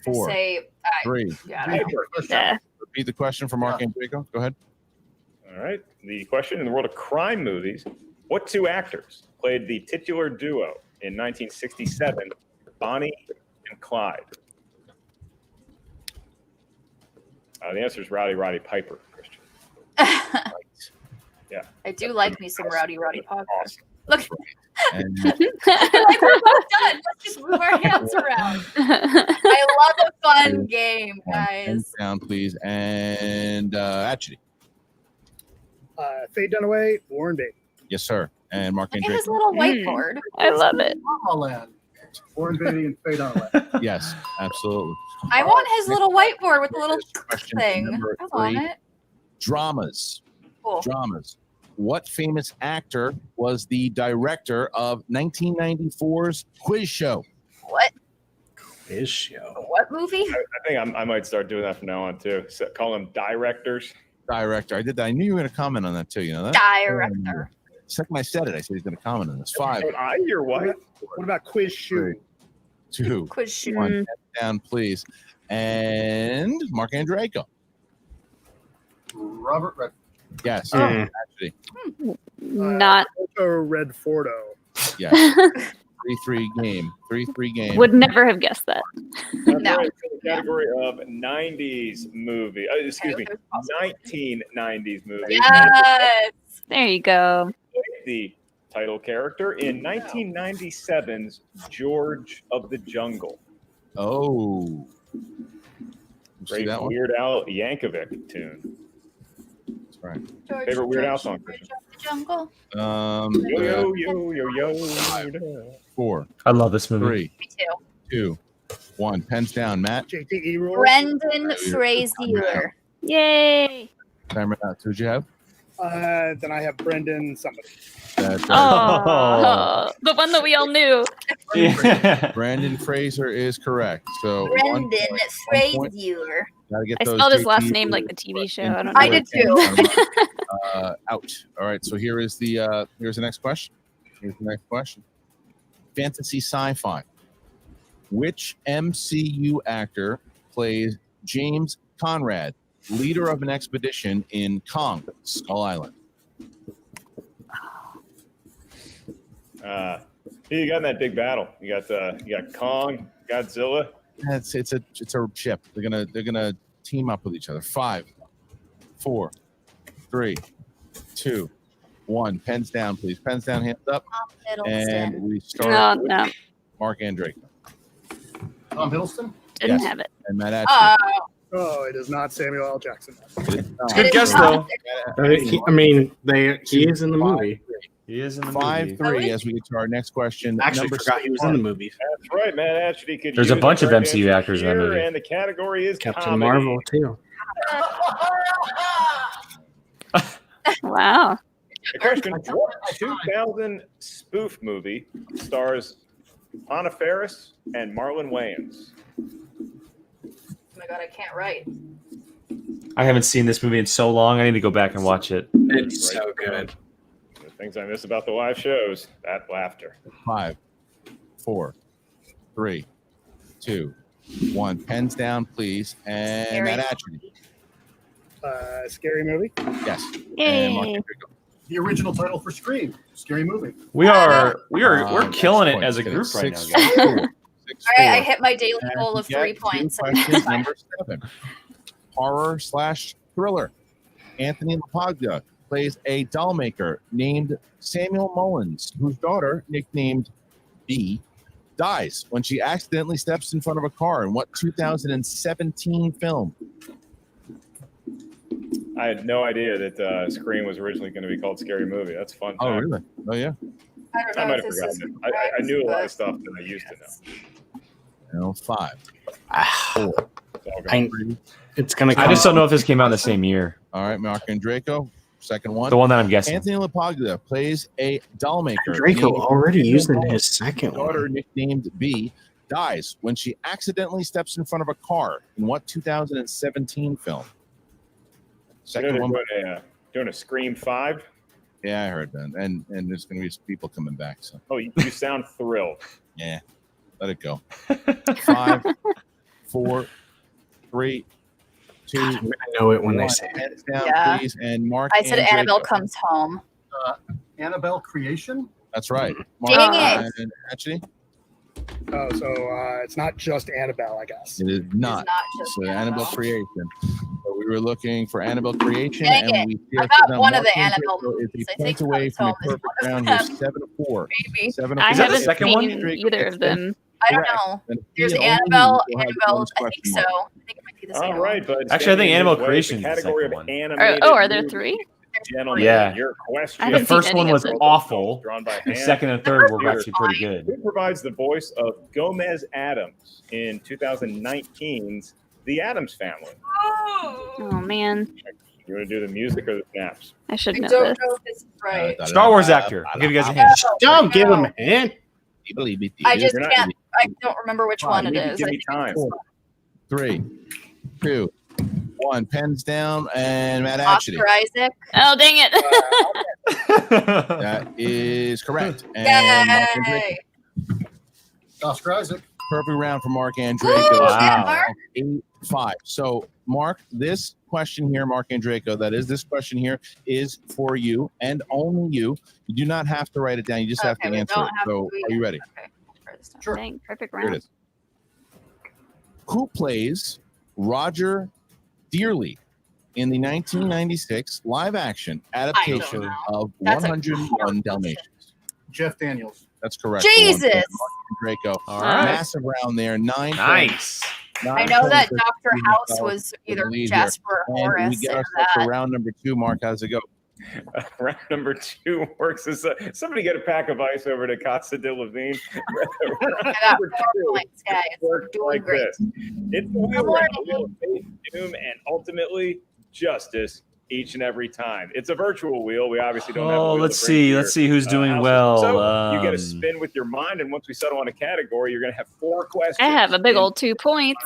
[SPEAKER 5] 4,
[SPEAKER 3] Say
[SPEAKER 5] 3.
[SPEAKER 3] Yeah.
[SPEAKER 5] Repeat the question for Mark and Andreyko. Go ahead.
[SPEAKER 13] All right. The question in the world of crime movies: what two actors played the titular duo in 1967, Bonnie and Clyde? The answer is Roddy Piper, Christian. Yeah.
[SPEAKER 3] I do like me some Rowdy Piper.
[SPEAKER 13] Awesome.
[SPEAKER 3] Look.
[SPEAKER 5] And
[SPEAKER 3] Like we're both done. Let's just move our hands around. I love a fun game, guys.
[SPEAKER 5] Pens down, please. And Atchity.
[SPEAKER 6] Fade Dunaway, Warren Beatty.
[SPEAKER 5] Yes, sir. And Mark
[SPEAKER 3] Look
[SPEAKER 5] and
[SPEAKER 3] at his
[SPEAKER 5] Andreyko.
[SPEAKER 3] little whiteboard.
[SPEAKER 14] I love it.
[SPEAKER 9] Warren Beatty and Fade Dunaway.
[SPEAKER 5] Yes, absolutely.
[SPEAKER 3] I want his little whiteboard with the little
[SPEAKER 5] Question
[SPEAKER 3] thing.
[SPEAKER 5] number
[SPEAKER 3] I want
[SPEAKER 5] 3.
[SPEAKER 3] it.
[SPEAKER 5] Dramas.
[SPEAKER 3] Cool.
[SPEAKER 5] Dramas. What famous actor was the director of 1994's Quiz Show?
[SPEAKER 3] What?
[SPEAKER 4] Quiz Show.
[SPEAKER 3] What movie?
[SPEAKER 13] I think I might start doing that from now on too. So call them directors.
[SPEAKER 5] Director. I did that. I knew you were going to comment on that too. You know that?
[SPEAKER 3] Director.
[SPEAKER 5] The second I said it, I said he's going to comment on this. 5,
[SPEAKER 13] Your wife.
[SPEAKER 6] What about Quiz Shoe?
[SPEAKER 5] 2,
[SPEAKER 3] Quiz Shoe.
[SPEAKER 5] 1. Pens down, please. And Mark Andreyko.
[SPEAKER 9] Robert Redford.
[SPEAKER 5] Yes.
[SPEAKER 4] Mm.
[SPEAKER 5] Actually,
[SPEAKER 14] Not
[SPEAKER 6] Redfordo.
[SPEAKER 5] yes. 3-3 game. 3-3 game.
[SPEAKER 14] would never have guessed that.
[SPEAKER 13] That's
[SPEAKER 3] No.
[SPEAKER 13] right, for the category of 90s movie. Excuse me, 1990s movie.
[SPEAKER 3] Yes.
[SPEAKER 14] There you go.
[SPEAKER 13] The title character in 1997's George of the Jungle.
[SPEAKER 5] Oh. You see
[SPEAKER 13] Great
[SPEAKER 5] that one?
[SPEAKER 13] Weird Al Yankovic tune.
[SPEAKER 5] That's right.
[SPEAKER 13] Favorite Weird Al song, Christian?
[SPEAKER 3] Jungle.
[SPEAKER 13] Yo, yo, yo, yo.
[SPEAKER 5] 4,
[SPEAKER 1] I love this movie.
[SPEAKER 5] 3,
[SPEAKER 3] Me too.
[SPEAKER 5] 2, 1. Pens down, Matt.
[SPEAKER 6] JTE rule.
[SPEAKER 3] Brendan Fraser.
[SPEAKER 14] Yay.
[SPEAKER 5] Timer out. Who'd you have?
[SPEAKER 6] Then I have Brendan somebody.
[SPEAKER 5] That's
[SPEAKER 14] Oh, the one that we all knew.
[SPEAKER 5] Brandon Fraser is correct. So
[SPEAKER 3] Brendan
[SPEAKER 5] point.
[SPEAKER 3] Fraser.
[SPEAKER 5] Gotta get
[SPEAKER 14] I
[SPEAKER 5] those
[SPEAKER 14] spelled his last
[SPEAKER 5] JT
[SPEAKER 14] name like the TV show. I don't know.
[SPEAKER 3] I did too.
[SPEAKER 5] Out. All right. So here's the next question. Here's the next question. Fantasy sci-fi. Which MCU actor plays James Conrad, leader of an expedition in Kong, Skull Island?
[SPEAKER 13] Who you got in that big battle? You got Kong, Godzilla.
[SPEAKER 5] It's a ship. They're gonna team up with each other. 5, 4, 3, 2, 1. Pens down, please. Pens down, hands up. And we start with Mark Andreyko.
[SPEAKER 9] Tom Hiddleston?
[SPEAKER 14] Didn't have it.
[SPEAKER 5] And Matt Atchity.
[SPEAKER 6] Oh, it is not Samuel L. Jackson.
[SPEAKER 5] It is not.
[SPEAKER 1] It's a good guess though.
[SPEAKER 4] He is in the movie.
[SPEAKER 1] He is in the
[SPEAKER 5] 5-3 as we get to our next question.
[SPEAKER 4] Actually, forgot he was in the movie.
[SPEAKER 13] That's right, man. Actually, could
[SPEAKER 1] There's a
[SPEAKER 13] use
[SPEAKER 1] bunch of
[SPEAKER 13] the correct
[SPEAKER 1] MCU
[SPEAKER 13] answer
[SPEAKER 1] actors in that
[SPEAKER 13] here,
[SPEAKER 1] movie.
[SPEAKER 13] and the category is
[SPEAKER 4] Captain
[SPEAKER 13] comedy.
[SPEAKER 4] Marvel too.
[SPEAKER 14] Wow.
[SPEAKER 13] The question: what 2000 spoof movie stars Anna Faris and Marlon Wayans?
[SPEAKER 3] Oh my god, I can't write.
[SPEAKER 1] I haven't seen this movie in so long. I need to go back and watch it.
[SPEAKER 4] It's so good.
[SPEAKER 13] The things I miss about the live shows, that laughter.
[SPEAKER 5] 5, 4, 3, 2, 1. Pens down, please. And
[SPEAKER 3] Scary.
[SPEAKER 5] Matt Atchity.
[SPEAKER 6] Scary movie.
[SPEAKER 5] Yes.
[SPEAKER 14] Yay.
[SPEAKER 5] And Mark Andreyko.
[SPEAKER 9] The original title for Scream. Scary movie.
[SPEAKER 1] We're killing it as a group right now, guys.
[SPEAKER 5] 6-4.
[SPEAKER 3] All right, I hit my daily
[SPEAKER 5] And
[SPEAKER 3] goal of
[SPEAKER 5] we
[SPEAKER 3] 3
[SPEAKER 5] get to
[SPEAKER 3] points.
[SPEAKER 5] question number 7. horror/thriller. Anthony LaPaglia plays a doll maker named Samuel Mullins, whose daughter, nicknamed B, dies when she accidentally steps in front of a car in what 2017 film?
[SPEAKER 13] I had no idea that Scream was originally going to be called Scary Movie. That's fun.
[SPEAKER 5] Oh, really? Oh, yeah.
[SPEAKER 3] I don't know
[SPEAKER 13] I might
[SPEAKER 3] if
[SPEAKER 13] have
[SPEAKER 3] this is
[SPEAKER 13] forgotten it. I knew a lot of stuff that I used to know.
[SPEAKER 5] 5. 4.
[SPEAKER 4] It's gonna.
[SPEAKER 1] I just don't know if this came out in the same year.
[SPEAKER 5] All right, Marc Andreyko, second one.
[SPEAKER 1] The one that I'm guessing.
[SPEAKER 5] Anthony LaPaglia plays a doll maker.
[SPEAKER 4] Draco
[SPEAKER 5] named
[SPEAKER 4] already
[SPEAKER 5] Samuel
[SPEAKER 4] using
[SPEAKER 5] Mullins.
[SPEAKER 4] his second
[SPEAKER 5] His daughter,
[SPEAKER 4] one.
[SPEAKER 5] nicknamed B, dies when she accidentally steps in front of a car in what 2017 film? Second one.
[SPEAKER 13] Doing a Scream 5.
[SPEAKER 5] Yeah, I heard that. And there's going to be people coming back. So
[SPEAKER 13] Oh, you sound thrilled.
[SPEAKER 5] yeah, let it go. 5, 4, 3, 2.
[SPEAKER 4] I know it when they
[SPEAKER 5] 1.
[SPEAKER 4] say it.
[SPEAKER 5] Hands down,
[SPEAKER 3] Yeah.
[SPEAKER 5] please. And Marc.
[SPEAKER 3] I said
[SPEAKER 5] Andreyko.
[SPEAKER 3] Annabelle Comes Home.
[SPEAKER 9] Annabelle Creation.
[SPEAKER 5] That's right.
[SPEAKER 3] Dang
[SPEAKER 5] Marc
[SPEAKER 3] it.
[SPEAKER 5] and Atchity.
[SPEAKER 6] Oh, so it's not just Annabelle, I guess.
[SPEAKER 5] It is not.
[SPEAKER 3] not just
[SPEAKER 5] So
[SPEAKER 3] Annabelle.
[SPEAKER 5] Annabelle Creation. So we were looking for Annabelle Creation,
[SPEAKER 3] Dang
[SPEAKER 5] and
[SPEAKER 3] it.
[SPEAKER 5] we
[SPEAKER 3] I got one of the
[SPEAKER 5] Marc
[SPEAKER 3] Annabelle
[SPEAKER 5] Andreyko is
[SPEAKER 3] movies.
[SPEAKER 5] a
[SPEAKER 3] I
[SPEAKER 5] point
[SPEAKER 3] think
[SPEAKER 5] away from a
[SPEAKER 3] Comes Home is
[SPEAKER 5] perfect
[SPEAKER 3] one of
[SPEAKER 5] round.
[SPEAKER 3] them.
[SPEAKER 5] You're 7-4.
[SPEAKER 3] Maybe.
[SPEAKER 5] 7-4.
[SPEAKER 14] I
[SPEAKER 1] Is that the
[SPEAKER 14] haven't
[SPEAKER 1] second one?
[SPEAKER 14] seen either of them.
[SPEAKER 3] I don't
[SPEAKER 5] Correct.
[SPEAKER 3] know.
[SPEAKER 5] Then
[SPEAKER 3] There's
[SPEAKER 5] he only
[SPEAKER 3] Annabelle.
[SPEAKER 5] will have
[SPEAKER 3] Annabelle.
[SPEAKER 5] bonus
[SPEAKER 3] I think
[SPEAKER 5] question
[SPEAKER 3] so.
[SPEAKER 5] mark.
[SPEAKER 3] I think it might be the second
[SPEAKER 13] All right, but
[SPEAKER 1] Actually, I think
[SPEAKER 13] standing
[SPEAKER 1] Animal
[SPEAKER 13] in his way,
[SPEAKER 1] Creation
[SPEAKER 13] the
[SPEAKER 1] is the
[SPEAKER 13] category
[SPEAKER 1] second
[SPEAKER 13] of
[SPEAKER 1] one.
[SPEAKER 13] animated
[SPEAKER 14] Are there
[SPEAKER 13] movie.
[SPEAKER 14] 3?
[SPEAKER 13] Gentlemen,
[SPEAKER 1] Yeah.
[SPEAKER 13] your question.
[SPEAKER 14] I
[SPEAKER 1] The
[SPEAKER 14] haven't seen
[SPEAKER 1] first one
[SPEAKER 14] any of
[SPEAKER 1] was
[SPEAKER 14] them.
[SPEAKER 1] awful.
[SPEAKER 13] Drawn by
[SPEAKER 1] The
[SPEAKER 13] hand.
[SPEAKER 1] second and third were
[SPEAKER 13] Peter,
[SPEAKER 1] actually pretty good.
[SPEAKER 13] Who provides the voice of Gomez Adams in 2019's The Addams Family?
[SPEAKER 14] Oh man,
[SPEAKER 13] You want to do the music or the snaps?
[SPEAKER 14] I should
[SPEAKER 3] I
[SPEAKER 14] know
[SPEAKER 3] don't
[SPEAKER 14] this.
[SPEAKER 3] know if this is right.
[SPEAKER 1] Star Wars actor. I'll give you guys a hint.
[SPEAKER 4] Don't give him a hint.
[SPEAKER 3] I just
[SPEAKER 13] You're not-
[SPEAKER 3] can't. I don't remember which one it
[SPEAKER 13] You need to
[SPEAKER 3] is.
[SPEAKER 13] give
[SPEAKER 3] I
[SPEAKER 13] me
[SPEAKER 3] think
[SPEAKER 13] time.
[SPEAKER 3] it's
[SPEAKER 5] 3, 2, 1. Pens down, and Matt Atchity.
[SPEAKER 3] Oscar Isaac.
[SPEAKER 14] Oh dang it!
[SPEAKER 5] That is correct. And Marc Andreyko.
[SPEAKER 3] Yay!
[SPEAKER 9] Oscar Isaac.
[SPEAKER 5] Perfect round for Marc Andreyko.
[SPEAKER 3] Ooh,
[SPEAKER 1] Wow.
[SPEAKER 3] Marc.
[SPEAKER 5] 8-5. So, Marc, this question here, Marc Andreyko, this question here is for you and only you. You do not have to write it down. You just have
[SPEAKER 3] Okay,
[SPEAKER 5] to
[SPEAKER 3] we
[SPEAKER 5] answer
[SPEAKER 3] don't
[SPEAKER 5] it.
[SPEAKER 3] have
[SPEAKER 5] So,
[SPEAKER 3] to-
[SPEAKER 5] are you ready?
[SPEAKER 3] Okay. Try this time.
[SPEAKER 9] Sure.
[SPEAKER 14] Dang, perfect
[SPEAKER 5] Here it
[SPEAKER 14] round.
[SPEAKER 5] is. Who plays Roger Dearly in the 1996 live-action adaptation
[SPEAKER 3] know.
[SPEAKER 5] of
[SPEAKER 3] That's a
[SPEAKER 5] 101
[SPEAKER 3] hard
[SPEAKER 5] Dalmatians?
[SPEAKER 9] Jeff Daniels.
[SPEAKER 5] That's correct.
[SPEAKER 3] Jesus!
[SPEAKER 5] For 1 point. Marc Andreyko.
[SPEAKER 1] All right.
[SPEAKER 5] Massive round there. 9 points.
[SPEAKER 1] Nice.
[SPEAKER 3] I know that
[SPEAKER 5] 9
[SPEAKER 3] Dr.
[SPEAKER 5] points.
[SPEAKER 3] House was
[SPEAKER 5] in the
[SPEAKER 3] either
[SPEAKER 5] lead here.
[SPEAKER 3] Jasper or
[SPEAKER 5] And
[SPEAKER 3] Horace.
[SPEAKER 5] we get
[SPEAKER 3] and
[SPEAKER 5] ourselves
[SPEAKER 3] that.
[SPEAKER 5] to round number 2. Marc, how does it go?
[SPEAKER 13] Round number 2 works as somebody get a pack of ice over to Casa de Levine.
[SPEAKER 3] I got 4 points, guys.
[SPEAKER 13] Works
[SPEAKER 3] Doing
[SPEAKER 13] like
[SPEAKER 3] great.
[SPEAKER 13] this. It's the wheel round, the wheel of fate, doom, and ultimately justice each and every time. It's a virtual wheel. We obviously don't have a
[SPEAKER 1] Oh,
[SPEAKER 13] wheel
[SPEAKER 1] let's
[SPEAKER 13] to bring
[SPEAKER 1] see.
[SPEAKER 13] to
[SPEAKER 1] Let's
[SPEAKER 13] your,
[SPEAKER 1] see who's doing
[SPEAKER 13] houses.
[SPEAKER 1] well.
[SPEAKER 13] So you get a spin with your mind, and once we settle on a category, you're going to have 4 questions.
[SPEAKER 14] I have a big old 2 points.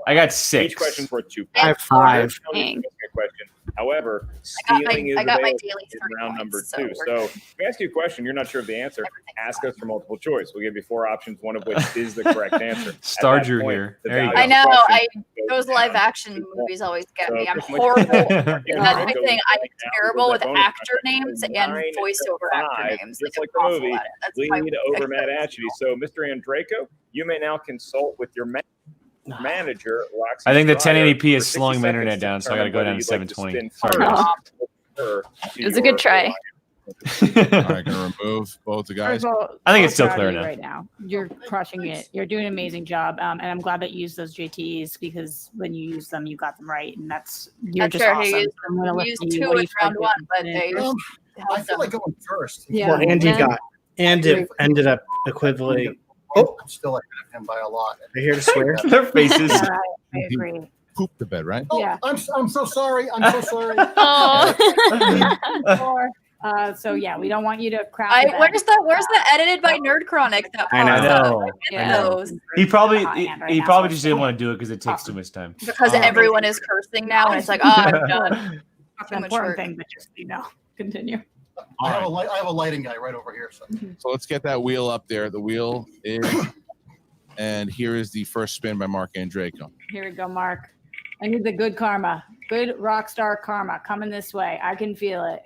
[SPEAKER 1] I got
[SPEAKER 13] Each
[SPEAKER 1] 6.
[SPEAKER 13] question's worth 2
[SPEAKER 4] I have
[SPEAKER 13] points.
[SPEAKER 4] 5.
[SPEAKER 14] Dang.
[SPEAKER 13] Question. However,
[SPEAKER 3] I got my
[SPEAKER 13] stealing is
[SPEAKER 3] daily
[SPEAKER 13] available
[SPEAKER 3] 3
[SPEAKER 13] in round number
[SPEAKER 3] points,
[SPEAKER 13] 2.
[SPEAKER 3] we're
[SPEAKER 13] So
[SPEAKER 3] good.
[SPEAKER 13] if we ask you a question, you're not sure of the answer,
[SPEAKER 3] Everything's
[SPEAKER 13] ask
[SPEAKER 3] fine.
[SPEAKER 13] us for multiple choice. We'll give you 4 options, one of which is the correct answer. At
[SPEAKER 1] Starred
[SPEAKER 13] that
[SPEAKER 1] you
[SPEAKER 13] point,
[SPEAKER 1] here.
[SPEAKER 13] the
[SPEAKER 1] There you
[SPEAKER 13] value
[SPEAKER 1] go.
[SPEAKER 3] I
[SPEAKER 13] of the
[SPEAKER 3] know.
[SPEAKER 13] question goes
[SPEAKER 3] Those
[SPEAKER 13] down
[SPEAKER 3] live
[SPEAKER 13] to
[SPEAKER 3] action
[SPEAKER 13] 2
[SPEAKER 3] movies always get
[SPEAKER 13] So
[SPEAKER 3] me. I'm
[SPEAKER 13] just like-
[SPEAKER 3] horrible.
[SPEAKER 13] Marc
[SPEAKER 3] That's my
[SPEAKER 13] Andreyko
[SPEAKER 3] thing.
[SPEAKER 13] is
[SPEAKER 3] I'm
[SPEAKER 13] right now
[SPEAKER 3] terrible
[SPEAKER 13] with
[SPEAKER 3] with
[SPEAKER 13] that bonus
[SPEAKER 3] actor
[SPEAKER 13] question.
[SPEAKER 3] names
[SPEAKER 13] So
[SPEAKER 3] and
[SPEAKER 13] 9 to
[SPEAKER 3] voiceover
[SPEAKER 13] 5,
[SPEAKER 3] actor names.
[SPEAKER 13] just
[SPEAKER 3] I'm
[SPEAKER 13] like the
[SPEAKER 3] awful
[SPEAKER 13] movie.
[SPEAKER 3] at it. That's my
[SPEAKER 13] Lead over Matt Atchity. So, Mr. Andreyko, you may now consult with your manager, Roxy
[SPEAKER 1] I think the
[SPEAKER 13] Stryer,
[SPEAKER 1] 1080p is
[SPEAKER 13] for 60
[SPEAKER 1] slowing my
[SPEAKER 13] seconds
[SPEAKER 1] internet
[SPEAKER 13] to
[SPEAKER 1] down, so I got to
[SPEAKER 13] determine
[SPEAKER 1] go down
[SPEAKER 13] whether
[SPEAKER 1] to
[SPEAKER 13] you'd like to
[SPEAKER 1] 720.
[SPEAKER 13] spin
[SPEAKER 1] Sorry, guys.
[SPEAKER 14] It was a good try.
[SPEAKER 5] All right, gonna remove both the guys.
[SPEAKER 2] First of all,
[SPEAKER 1] I think it's
[SPEAKER 2] so
[SPEAKER 1] still
[SPEAKER 2] proud of
[SPEAKER 1] clear
[SPEAKER 2] you
[SPEAKER 1] now.
[SPEAKER 2] Right now, you're crushing it. You're doing an amazing job, and I'm glad that you used those JTs because when you use them, you got them right, and you're
[SPEAKER 3] That's
[SPEAKER 2] just
[SPEAKER 3] fair.
[SPEAKER 2] awesome.
[SPEAKER 3] He used,
[SPEAKER 2] I'm gonna
[SPEAKER 3] he
[SPEAKER 2] listen
[SPEAKER 3] used
[SPEAKER 2] to you.
[SPEAKER 3] 2
[SPEAKER 2] What do
[SPEAKER 3] in
[SPEAKER 2] you feel
[SPEAKER 3] round
[SPEAKER 2] like
[SPEAKER 3] 1, but they
[SPEAKER 9] I feel like going first.
[SPEAKER 2] Yeah.
[SPEAKER 4] Well, Andy
[SPEAKER 14] Yeah.
[SPEAKER 4] got and it ended up equivalent.
[SPEAKER 9] Oh, I'm still ahead of him by a lot.
[SPEAKER 4] Are you here to swear?
[SPEAKER 1] Their faces.
[SPEAKER 2] Yeah, I agree.
[SPEAKER 5] Poop the bed, right?
[SPEAKER 9] Oh,
[SPEAKER 2] Yeah.
[SPEAKER 9] I'm so sorry. I'm so sorry.
[SPEAKER 14] Oh.
[SPEAKER 2] So yeah, we don't want you to crap. the bed.
[SPEAKER 3] where's the edited by Nerd Chronic that
[SPEAKER 4] I
[SPEAKER 3] pops
[SPEAKER 1] know.
[SPEAKER 3] up?
[SPEAKER 1] know.
[SPEAKER 3] Get
[SPEAKER 2] I know.
[SPEAKER 3] those.
[SPEAKER 1] He probably
[SPEAKER 2] Hot hand right
[SPEAKER 1] he
[SPEAKER 2] now,
[SPEAKER 1] probably
[SPEAKER 2] so-
[SPEAKER 1] just didn't want to do it because it takes too much time.
[SPEAKER 3] Because
[SPEAKER 4] Oh.
[SPEAKER 3] everyone is cursing now, and it's like, oh, I'm done.
[SPEAKER 2] That's
[SPEAKER 3] Too
[SPEAKER 2] an
[SPEAKER 3] much
[SPEAKER 2] important
[SPEAKER 3] work.
[SPEAKER 2] thing, but just continue.
[SPEAKER 9] I have a lighting guy right over here. So
[SPEAKER 5] So let's get that wheel up there. The wheel is, and here is the first spin by Marc Andreyko.
[SPEAKER 2] Here we go, Mark. I need the good karma, good rock star karma coming this way. I can feel it.